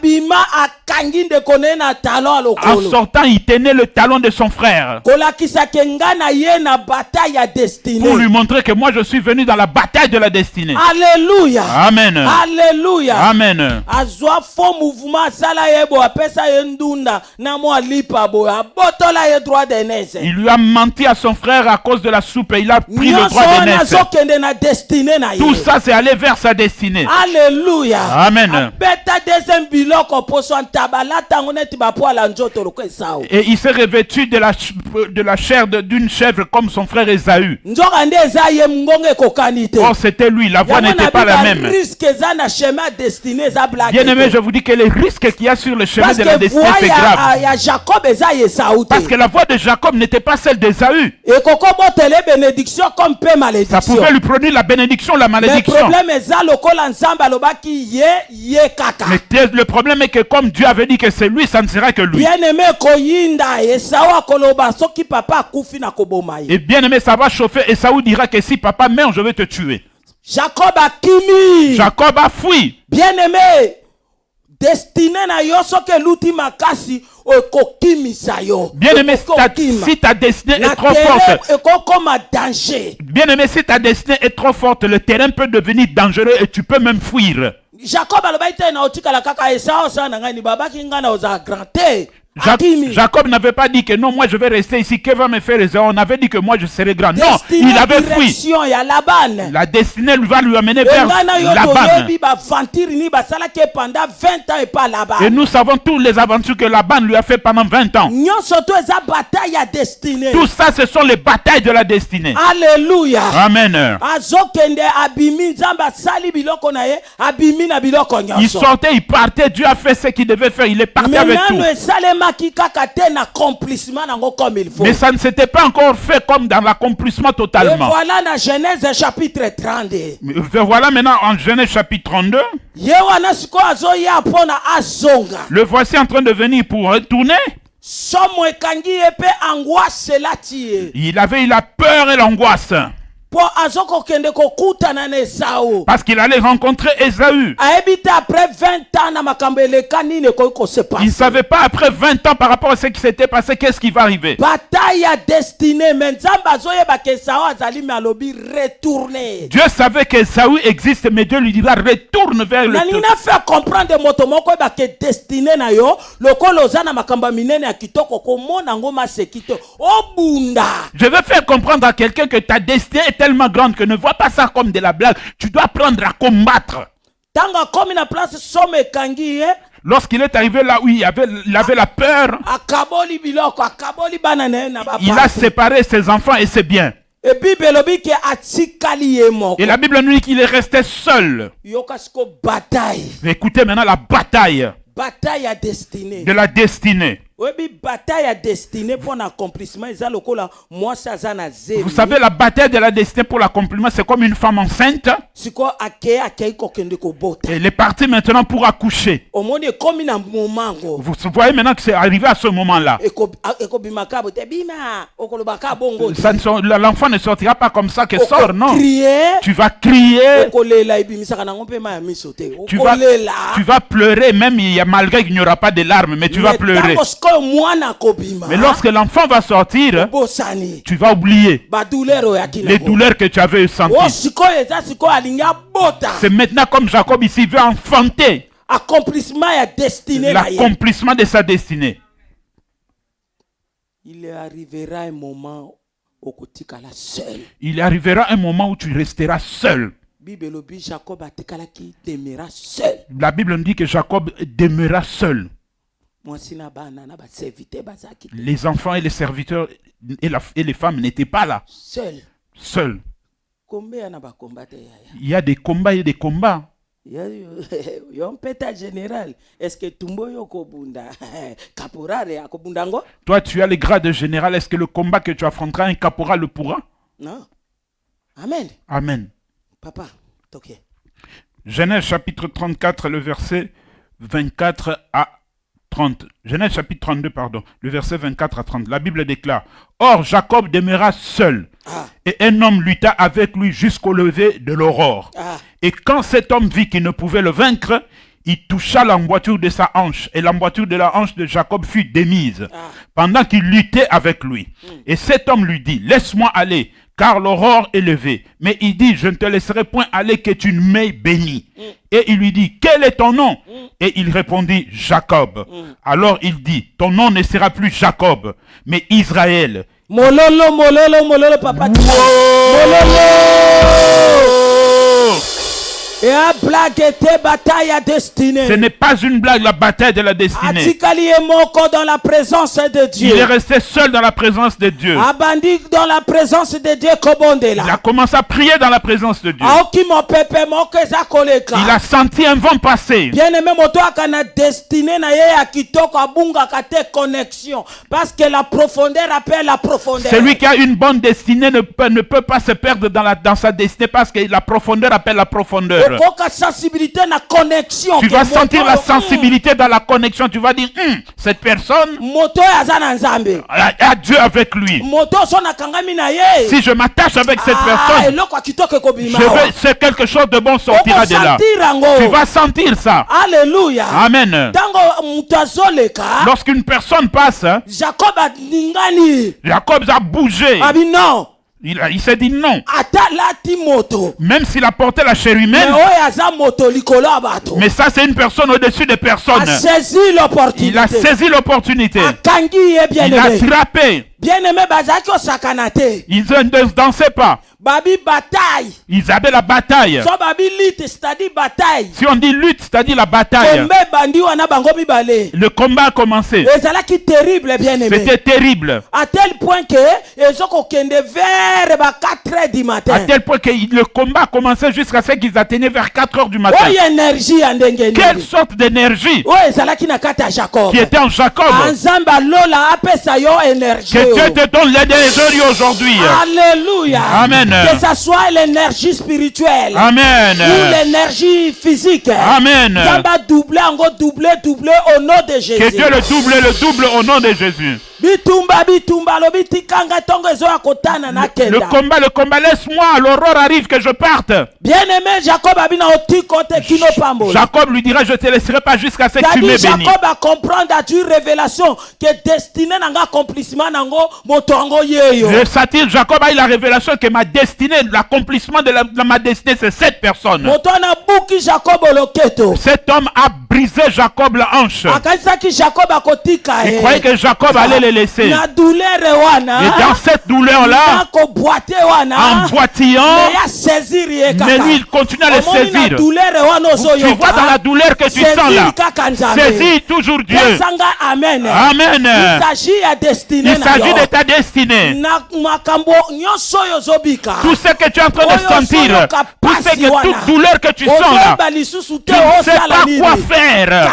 sortant, il tenait le talon de son frère. bataille ya destinée. Pour lui montrer que moi je suis venu dans la bataille de la destinée. Alléluia. Amen. Alléluia. Amen. Azwa faux mouvement sala yebo apesa yendunda na mo alipa bo abotola ye droit d'aînesse. Il lui a menti à son frère à cause de la soupe et il a pris le droit d'aînesse. Tout ça c'est aller vers sa destinée. Alléluia. Amen. Et il s'est revêtu de la chair d'une chèvre comme son frère Ésaü. Oh, c'était lui, la voie n'était pas la même. Bien aimé, je vous dis que les risques qu'il y a sur le chemin de la destinée, c'est grave. Parce que la voie de Jacob n'était pas celle d'Ésaü. Ça pouvait lui produire la bénédiction, la malédiction. Mais le problème est que comme Dieu avait dit que c'est lui, ça ne sera que lui. Et bien aimé, ça va chauffer. Et Esaü dira que si papa meurt, je vais te tuer. Jacob a fui. Bien aimé, destiné na yo soke luti makasi okokimisa yo. Bien aimé, si ta destinée est trop forte. Bien aimé, si ta destinée est trop forte, le terrain peut devenir dangereux et tu peux même fuir. Jacob alobaite na otikala kaka Esau sana ngani babaki ngana oza grande. Jacob n'avait pas dit que non, moi je vais rester ici. Que va me faire Esaü? On avait dit que moi je serai grand. Non, il avait fui. La destinée va lui amener vers Laban. Et nous savons toutes les aventures que Laban lui a fait pendant 20 ans. Tout ça, ce sont les batailles de la destinée. Alléluia. Amen. Il sortait, il partait. Dieu a fait ce qu'il devait faire. Il est parti avec tout. Mais ça ne s'était pas encore fait comme dans l'accomplissement totalement. Et voilà dans Genèse chapitre 32. Voilà maintenant en Genèse chapitre 32. Le voici en train de venir pour retourner. Il avait eu la peur et l'angoisse. Parce qu'il allait rencontrer Ésaü. Il ne savait pas après 20 ans par rapport à ce qui s'était passé, qu'est-ce qui va arriver. Dieu savait qu'Ésaü existe, mais Dieu lui dira retourne vers le Je veux faire comprendre à quelqu'un que ta destinée est tellement grande que ne vois pas ça comme de la blague. Tu dois apprendre à combattre. Lorsqu'il est arrivé là où il avait la peur, il a séparé ses enfants et ses biens. Et la Bible nous dit qu'il est resté seul. Écoutez maintenant la bataille de la destinée. Vous savez, la bataille de la destinée pour l'accomplissement, c'est comme une femme enceinte. Elle est partie maintenant pour accoucher. Vous voyez maintenant que c'est arrivé à ce moment-là. L'enfant ne sortira pas comme ça que sort, non. Tu vas crier. Tu vas pleurer, même malgré qu'il n'y aura pas de larmes, mais tu vas pleurer. Mais lorsque l'enfant va sortir, tu vas oublier les douleurs que tu avais senties. C'est maintenant comme Jacob ici veut enfanter l'accomplissement de sa destinée. Il arrivera un moment où tu resteras seul. La Bible nous dit que Jacob demeura seul. Les enfants et les serviteurs et les femmes n'étaient pas là. Seuls. Il y a des combats et des combats. Toi, tu as le grade de général. Est-ce que le combat que tu affronteras, un caporal le pourra? Non. Amen. Amen. Papa, ok. Genèse chapitre 34, le verset 24 à 30. Genèse chapitre 32, pardon, le verset 24 à 30. La Bible déclare: Or Jacob demeura seul, et un homme lutta avec lui jusqu'au lever de l'aurore. Et quand cet homme vit qu'il ne pouvait le vaincre, il toucha l'emboîture de sa hanche, et l'emboîture de la hanche de Jacob fut démise, pendant qu'il luttait avec lui. Et cet homme lui dit: Laisse-moi aller, car l'aurore est levée. Mais il dit, je ne te laisserai point aller que tu ne m'aies béni. Et il lui dit, quel est ton nom? Et il répondit, Jacob. Alors il dit, ton nom ne sera plus Jacob, mais Israël. Mololo, mololo, mololo, papa. Mololo. Et à blague était bataille à destinée. Ce n'est pas une blague, la bataille de la destinée. Atikali est mort dans la présence de Dieu. Il est resté seul dans la présence de Dieu. Abandi dans la présence de Dieu. Il a commencé à prier dans la présence de Dieu. Il a senti un vent passer. Bien aimé, moto akana destiné na ye akitoko abunga kate connexion. Parce que la profondeur appelle la profondeur. Celui qui a une bonne destinée ne peut pas se perdre dans sa destinée parce que la profondeur appelle la profondeur. Sensibilité na connexion. Tu vas sentir la sensibilité dans la connexion. Tu vas dire, cette personne a Dieu avec lui. Si je m'attache avec cette personne, c'est quelque chose de bon sortira de là. Tu vas sentir ça. Alléluia. Amen. Lorsqu'une personne passe, Jacob a bougé. Il s'est dit non. Même s'il a porté la chair humaine. Mais ça, c'est une personne au-dessus des personnes. Il a saisi l'opportunité. Il a attrapé. Ils ne dansaient pas. Ils avaient la bataille. Si on dit lutte, c'est-à-dire la bataille. Le combat a commencé. C'était terrible. À tel point que à tel point que le combat a commencé jusqu'à ce qu'ils atteignaient vers 4 heures du matin. Quelle sorte d'énergie qui était en Jacob. Que Dieu te donne l'énergie aujourd'hui. Alléluia. Amen. Que ça soit l'énergie spirituelle. Amen. Ou l'énergie physique. Amen. Doublé au nom de Jésus. Que Dieu le double au nom de Jésus. Le combat, laisse-moi, l'aurore arrive que je parte. Bien-aimé, Jacob lui dira, je te laisserai pas jusqu'à ce que tu m'aies béni. Jacob a compris une révélation que destinée n'a accomplissement le satyre Jacob a eu la révélation que ma destinée, l'accomplissement de ma destinée, c'est cette personne. Cet homme a brisé Jacob la hanche. Il croyait que Jacob allait le laisser. Et dans cette douleur-là, en boitillant, mais lui il continue à le saisir. Tu vois dans la douleur que tu sens là, saisis toujours Dieu. Amen. Amen. Il s'agit de ta destinée. Tout ce que tu es en train de sentir, toute douleur que tu sens là, tu ne sais pas quoi faire.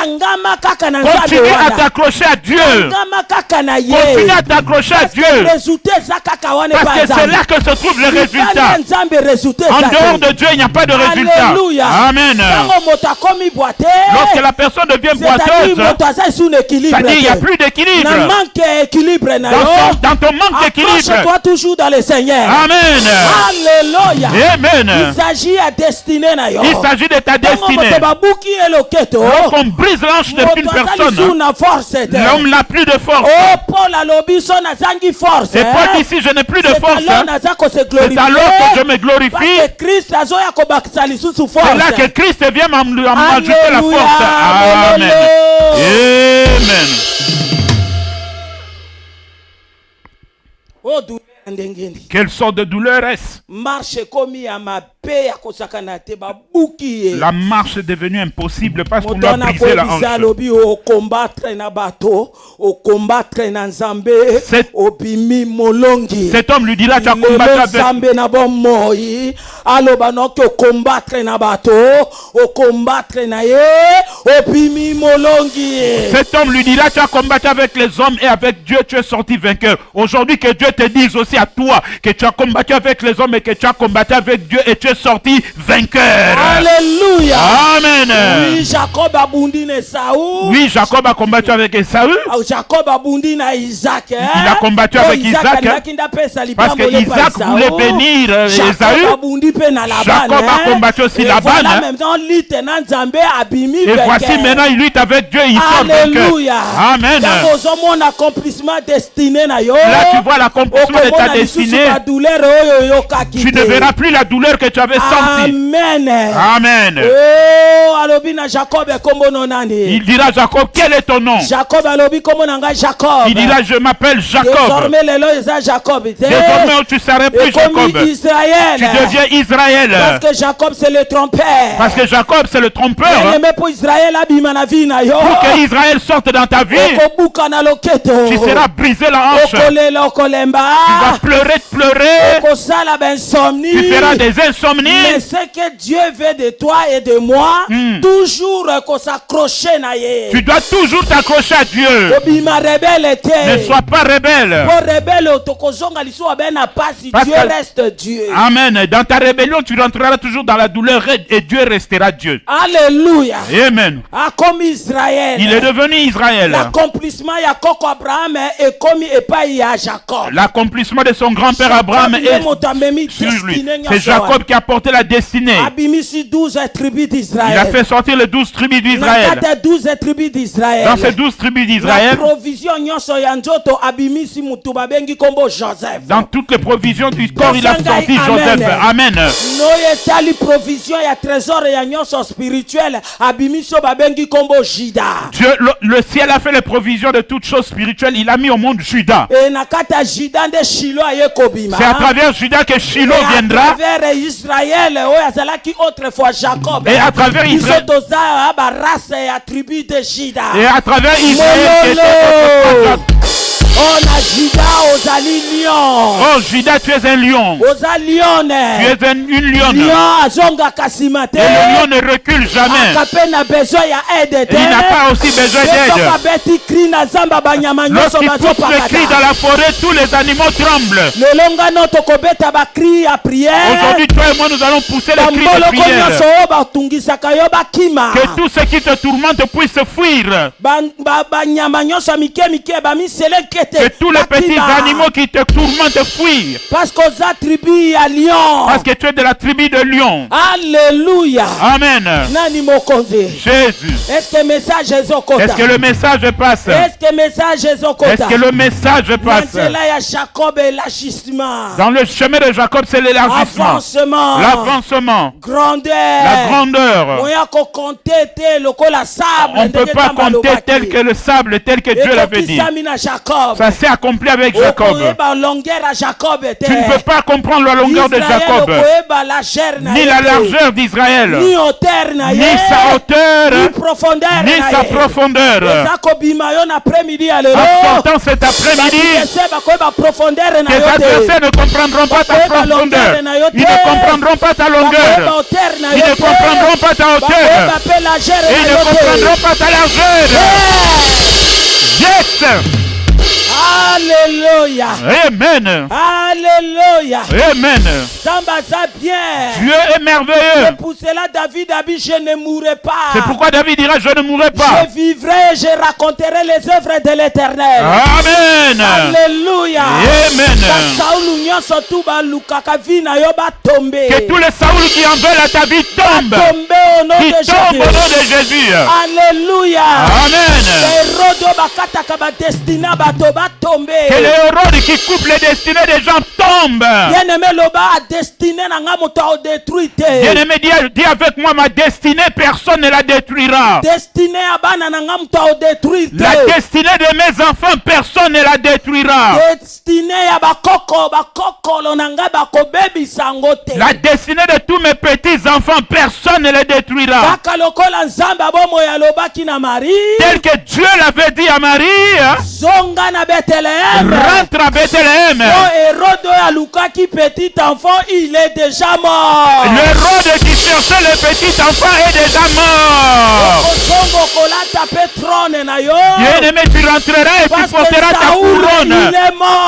Continue à t'accrocher à Dieu. Continue à t'accrocher à Dieu. Parce que c'est là que se trouve le résultat. En dehors de Dieu, il n'y a pas de résultat. Amen. Lorsque la personne devient boiteuse, ça dit qu'il n'y a plus d'équilibre. Dans ton manque d'équilibre, accroche-toi toujours dans le Seigneur. Amen. Alléluia. Amen. Il s'agit de ta destinée. Lorsqu'on brise l'ange d'une personne, l'homme n'a plus de force. Et Paul dit, si je n'ai plus de force, c'est alors que je me glorifie. C'est là que Christ vient m'ajouter la force. Amen. Amen. Quelle sorte de douleur est-ce? La marche est devenue impossible parce qu'on lui a brisé la hanche. Cet homme lui dira, tu as combattu Cet homme lui dira, tu as combattu avec les hommes et avec Dieu, tu es sorti vainqueur. Aujourd'hui, que Dieu te dise aussi à toi que tu as combattu avec les hommes et que tu as combattu avec Dieu et tu es sorti vainqueur. Alléluia. Amen. Oui, Jacob a combattu avec Esaü. Jacob a bondi na Isaac. Il a combattu avec Isaac parce que Isaac voulait bénir Esaü. Jacob a combattu aussi Laban. Et voici maintenant il lutte avec Dieu et il sort vainqueur. Amen. Là tu vois l'accomplissement de ta destinée. tu ne verras plus la douleur que tu avais sentie. Amen. Amen. Oh, alobina Jacob kombo nonani. Il dira Jacob, quel est ton nom? Jacob alobi kombo nanga Jacob. Il dira je m'appelle Jacob. Désormais lelo eza Jacob. Désormais tu seras plus Jacob. Israël. Tu deviens Israël. Parce que Jacob c'est le trompeur. Parce que Jacob c'est le trompeur. Pour Israël abima na vie na yo. Pour que Israël sorte dans ta vie, tu seras brisé la hanche. Tu vas pleurer. Tu feras des insomnies. Mais ce que Dieu veut de toi et de moi, toujours s'accrocher na ye. Tu dois toujours t'accrocher à Dieu. Ne sois pas rebelle. Dieu reste Dieu. Amen. Dans ta rébellion, tu rentreras toujours dans la douleur et Dieu restera Dieu. Alléluia. Amen. Comme Israël. Il est devenu Israël. L'accomplissement de Coco Abraham est comme Jacob. L'accomplissement de son grand-père Abraham est sur lui. C'est Jacob qui a porté la destinée. Il a fait sortir les 12 tribus d'Israël. Dans ces 12 tribus d'Israël, dans toutes les provisions du corps, il a sorti Joseph. Amen. Dieu, le ciel a fait les provisions de toutes choses spirituelles. Il a mis au monde Judas. C'est à travers Judas que Shiloh viendra. Et à travers Israël. Et à travers Israël. Oh, Judas, tu es un lion. Tu es une lionne. Et le lion ne recule jamais. Il n'a pas aussi besoin d'aide. Lorsqu'il pousse le cri dans la forêt, tous les animaux tremblent. Aujourd'hui, toi et moi, nous allons pousser le cri de prière. Que tous ceux qui te tourmentent puissent fuir. Que tous les petits animaux qui te tourmentent fuient. Parce que tu es de la tribu de lion. Alléluia. Amen. Jésus. Est-ce que le message passe? Est-ce que le message passe? Dans le chemin de Jacob, c'est l'élargissement. L'avancement. La grandeur. On ne peut pas compter tel que le sable, tel que Dieu l'avait dit. Ça s'est accompli avec Jacob. Tu ne peux pas comprendre la longueur de Jacob, ni la largeur d'Israël, ni sa hauteur, ni sa profondeur. En sortant cet après-midi, tes adversaires ne comprendront pas ta profondeur. Ils ne comprendront pas ta longueur. Ils ne comprendront pas ta hauteur. Et ils ne comprendront pas ta largeur. Yes! Alléluia. Amen. Alléluia. Amen. Dieu est merveilleux. C'est pour cela David a dit je ne mourrai pas. C'est pourquoi David dira je ne mourrai pas. Je vivrai et je raconterai les œuvres de l'Éternel. Amen. Alléluia. Amen. Que tous les Saoul qui en veulent à ta vie tombent. Qui tombent au nom de Jésus. Alléluia. Amen. Que les Hérodes qui coupent les destinées des gens tombent. Bien-aimé, dis avec moi, ma destinée, personne ne la détruira. La destinée de mes enfants, personne ne la détruira. La destinée de tous mes petits enfants, personne ne les détruira. Tel que Dieu l'avait dit à Marie, rentre à Bethléem. Il est déjà mort. L'Hérode qui cherchait le petit enfant est déjà mort. Bien-aimé, tu rentreras et tu porteras ta couronne.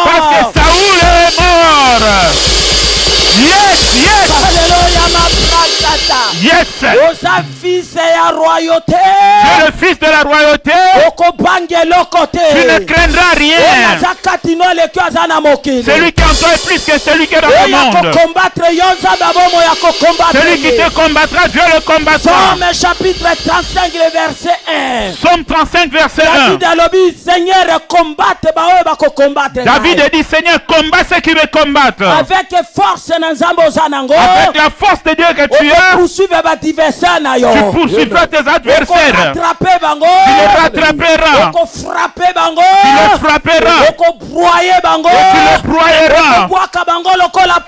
Parce que Saoul est mort. Yes, yes. Yes. Tu es le fils de la royauté. ne craindras rien. Celui qui en toi est plus que celui qui est dans le monde. Celui qui te combattra, Dieu le combattra. Somme chapitre 35, le verset 1. Somme 35, verset 1. David dit, Seigneur, combat ceux qui me combattent. Avec force avec la force de Dieu que tu as, tu poursuivras tes adversaires. Tu les rattraperas. Tu les frapperas. Et tu les broyeras. Et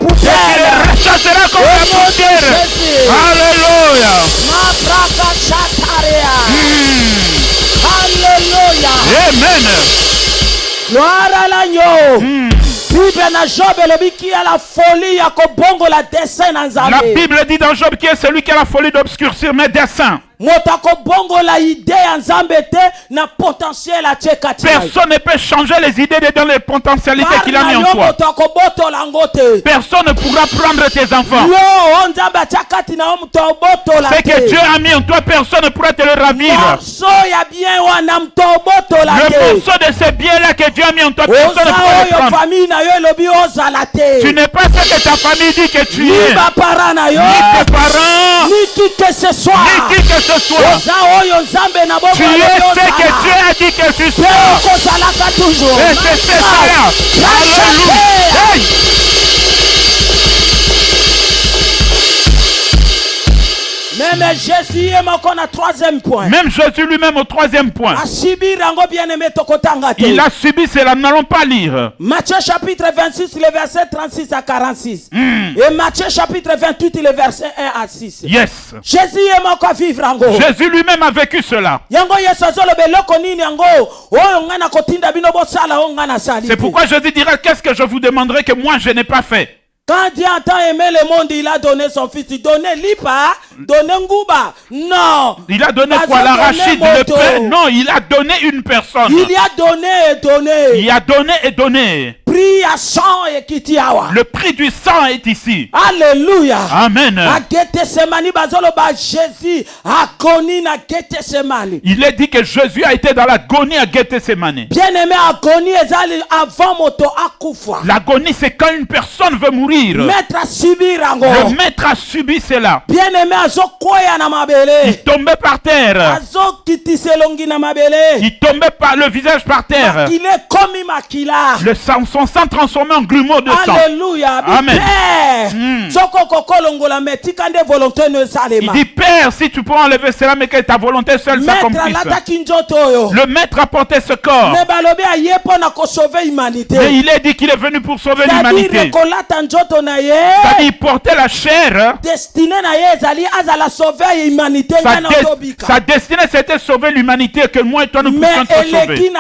tu les rachasseras comme la poussière. Alléluia. Alléluia. Amen. Gloire à l'agneau. La Bible dit dans Job qui est celui qui a la folie d'obscurcir mes desseins. Personne ne peut changer les idées dans les potentialités qu'il a mis en toi. Personne ne pourra prendre tes enfants. Ce que Dieu a mis en toi, personne ne pourra te le ravir. Le morceau de ce bien-là que Dieu a mis en toi, personne ne pourra le prendre. Tu n'es pas ce que ta famille dit que tu es. Ni tes parents, ni qui que ce soit. Tu es ce que Dieu a dit que tu sois. Et c'est ça. Alléluia. Hey. Même Jésus Même Jésus lui-même au troisième point. Il a subi cela, nous n'allons pas lire. Matthieu chapitre 26, le verset 36 à 46. Et Matthieu chapitre 28, le verset 1 à 6. Yes. Jésus lui-même a vécu cela. C'est pourquoi Jésus dira, qu'est-ce que je vous demanderai que moi je n'ai pas fait? Quand Dieu a tant aimé le monde, il a donné son fils. Il donnait Lipa, donné Ngouba. Non. Il a donné quoi? L'arachide, le pain? Non, il a donné une personne. Il a donné et donné. Il a donné et donné. Prix à sang et kitiawa. Le prix du sang est ici. Alléluia. Amen. Il est dit que Jésus a été dans l'agonie à Gethsemane. Bien-aimé, agonie avant moto akufa. L'agonie, c'est quand une personne veut mourir. Le maître a subi cela. Bien-aimé, il tombait par terre. Il tombait par le visage par terre. Le sang, son sang transformé en grumeaux de sang. Alléluia. Amen. Il dit, Père, si tu peux enlever cela, mais que ta volonté seule s'accomplisse. Le maître a porté ce corps. Mais il est dit qu'il est venu pour sauver l'humanité. C'est-à-dire, il portait la chair. Sa destinée, c'était sauver l'humanité, que moi et toi nous puissions te sauver.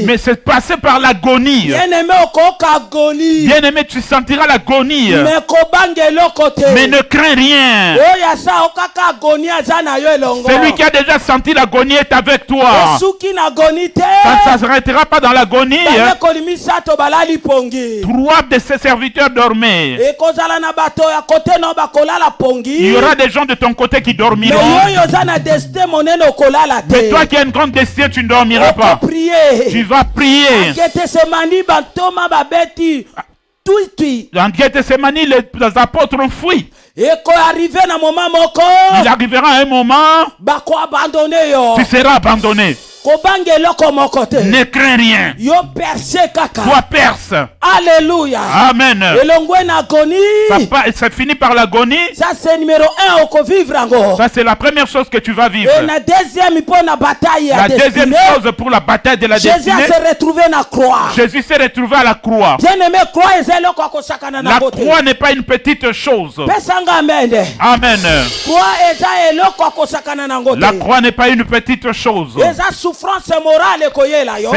Mais c'est passé par l'agonie. Bien-aimé, tu sentiras l'agonie. Mais ne crains rien. Celui qui a déjà senti l'agonie est avec toi. Ça ne s'arrêtera pas dans l'agonie. Trois de ses serviteurs dormaient. Il y aura des gens de ton côté qui dormiront. Mais toi qui as une grande destinée, tu ne dormiras pas. Tu vas prier. Dans Gethsemane, les apôtres ont fui. Il arrivera un moment, tu seras abandonné. Ne crains rien. Toi perce. Alléluia. Amen. Ça finit par l'agonie. Ça c'est numéro 1. Ça c'est la première chose que tu vas vivre. La deuxième chose pour la bataille de la destinée. Jésus s'est retrouvé à la croix. Jésus s'est retrouvé à la croix. La croix n'est pas une petite chose. Amen. La croix n'est pas une petite chose. C'est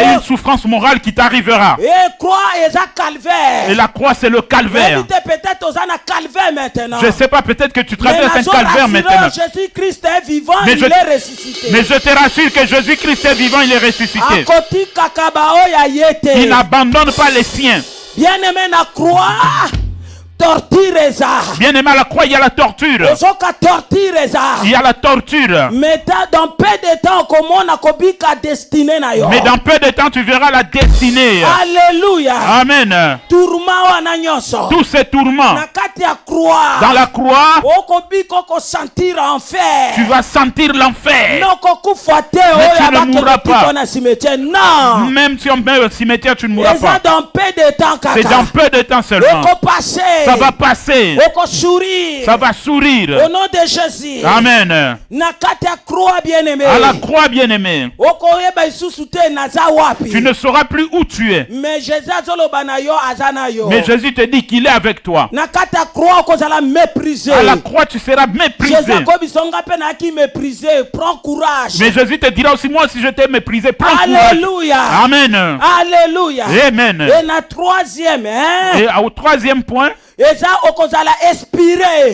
une souffrance morale qui t'arrivera. Et la croix, c'est le calvaire. Je ne sais pas, peut-être que tu traverses un calvaire maintenant. Jésus-Christ est vivant, il est ressuscité. Mais je te rassure que Jésus-Christ est vivant, il est ressuscité. Il n'abandonne pas les siens. Bien-aimé, la croix Bien-aimé, à la croix, il y a la torture. Il y a la torture. Mais dans peu de temps, tu verras la destinée. Alléluia. Amen. Tous ces tourments. Dans la croix, tu vas sentir l'enfer. Mais tu ne mourras pas. Non. Même si on met au cimetière, tu ne mourras pas. C'est dans peu de temps seulement. Ça va passer. Ça va sourire. Au nom de Jésus. Amen. À À la croix, bien-aimé. Tu ne sauras plus où tu es. Mais Jésus te dit qu'il est avec toi. À la croix, tu seras méprisé. Prends courage. Mais Jésus te dira aussi, moi si je t'ai méprisé, prends Alléluia. courage. Amen. Alléluia. Amen. Et la troisième, et au troisième point,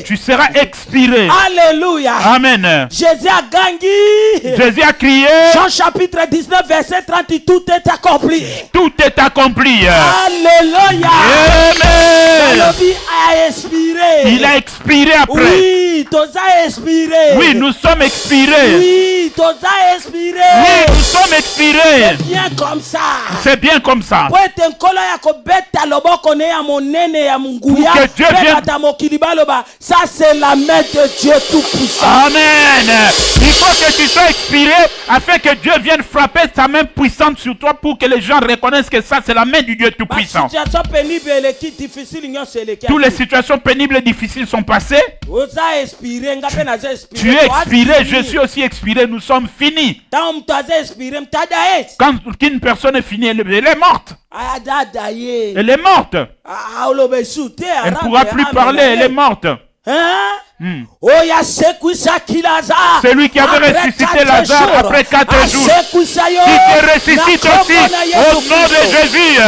tu seras expiré. Alléluia. Amen. Jésus a gagné. Jésus a crié. Jean chapitre 19 verset 30, tout est accompli. Tout est accompli. Alléluia. Amen. A expiré. Il a expiré après. Oui, tu as expiré. Oui, nous sommes expirés. Oui, tu as expiré. Oui, nous sommes expirés. C'est bien comme ça. C'est bien comme ça. Pour que Dieu vienne. Ça, c'est la main de Dieu Tout-Puissant. Amen. Il faut que tu sois expiré afin que Dieu vienne frapper sa main puissante sur toi pour que les gens reconnaissent que ça, c'est la main du Dieu Tout-Puissant. Toutes les situations pénibles et difficiles sont passées. Tu es expiré, je suis aussi expiré, nous sommes finis. Quand une personne est finie, elle est morte. Elle est morte. Elle ne pourra plus parler, elle est morte. Celui qui avait ressuscité Lazare après 4 jours, qui te ressuscite aussi au nom de Jésus.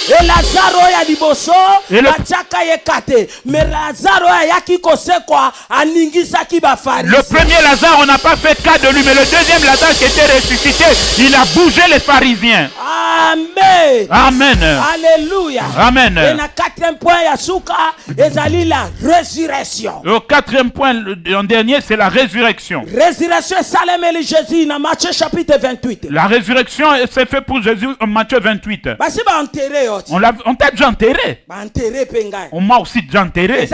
Et Lazaro ya liboso achaka yekate mais Lazaro ayaki kosekwa aningisa ki ba pharisiens. Le premier Lazare, on n'a pas fait cas de lui, mais le deuxième Lazare qui était ressuscité, il a bougé les pharisiens. Amen. Amen. Alléluia. Amen. Et na quatrième point ya suka ezali la résurrection. Au quatrième point, en dernier, c'est la résurrection. Résurrection salameli Jésus dans Matthieu chapitre 28. La résurrection, c'est fait pour Jésus en Matthieu 28. Basi ba enterré. On t'a déjà enterré. On m'a aussi déjà enterré.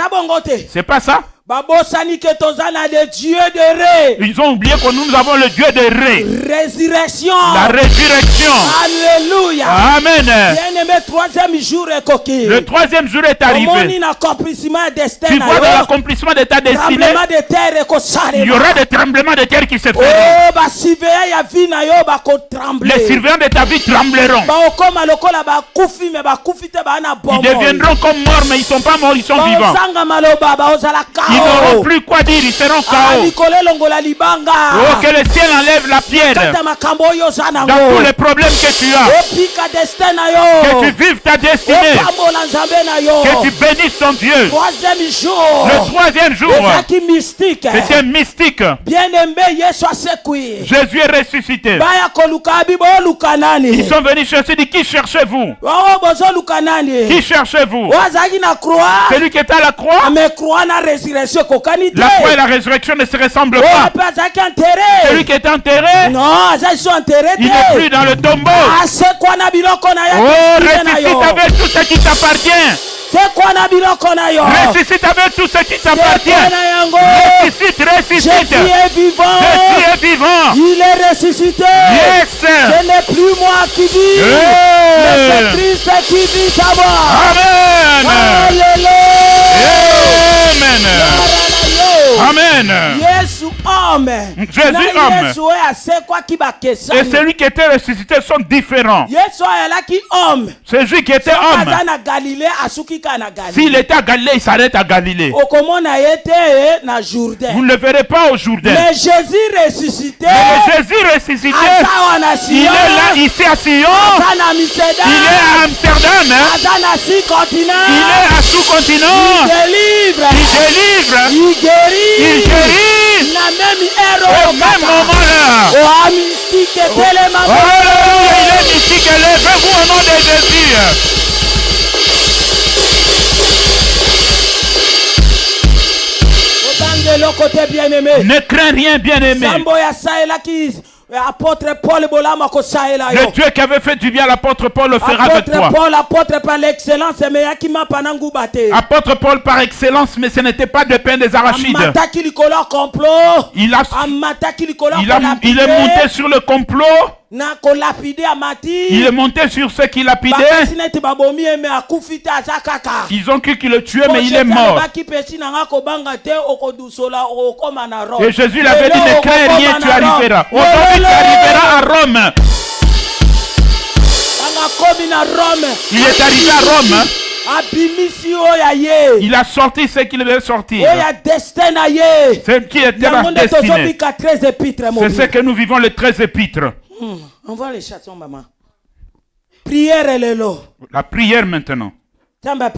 C'est pas ça? Ils ont oublié que nous avons le Dieu de résurrection. La résurrection. Alléluia. Amen. Bien-aimé, troisième jour est coquille. Le troisième jour est arrivé. Tu vois de l'accomplissement de ta destinée. Il y aura des tremblements de terre qui se feront. Les surveillants de ta vie trembleront. Ils deviendront comme morts, mais ils ne sont pas morts, ils sont vivants. Ils n'auront plus quoi dire, ils seront KO. Oh, que le ciel enlève la pierre dans tous les problèmes que tu as. Que tu vives ta destinée. Que tu bénisses ton Dieu. Le troisième jour, c'était mystique. Jésus est ressuscité. Ils sont venus chercher, dit, qui cherchez-vous? Qui cherchez-vous? Celui qui est à la croix. La croix et la résurrection ne se ressemblent pas. Celui qui est enterré, il n'est plus dans le tombeau. Oh, ressuscite avec tout ce qui t'appartient. Ressuscite avec tout ce qui t'appartient. Ressuscite. Jésus est vivant. Jésus est vivant. Il est ressuscité. Yes. Ce n'est plus moi qui vis, mais c'est Christ qui vit à moi. Amen. Amen. Amen. Jésus homme. Jésus homme. Et celui qui était ressuscité sont différents. Celui qui était homme, s'il était à Galilée, il s'arrête à Galilée. Vous ne le verrez pas au Jourdain. Mais Jésus ressuscité, il est là, ici à Sion. Il est à Amsterdam. Il est à sous-continent. Il délivre. Il guérit. Il guérit. Au même moment là. Mystique, alléluia, il est mystique. Levez-vous au nom de Jésus. Ne crains rien, bien-aimé. Le Dieu qui avait fait du bien à l'apôtre Paul le fera avec toi. Apôtre par l'excellence, Apôtre Paul par excellence, mais ce n'était pas de pain des arachides. Il est monté sur le complot. Il est monté sur ceux qui lapidaient. Ils ont cru qu'il le tuait, mais il est mort. Et Jésus l'avait dit, ne crains rien, tu arriveras. Aujourd'hui, tu arriveras à Rome. Il est arrivé à Rome. Il a sorti ce qu'il devait sortir. Ce qui était la destinée. C'est ce que nous vivons, les 13 épîtres. On va les chansons, maman. Prière, elle est là. La prière maintenant.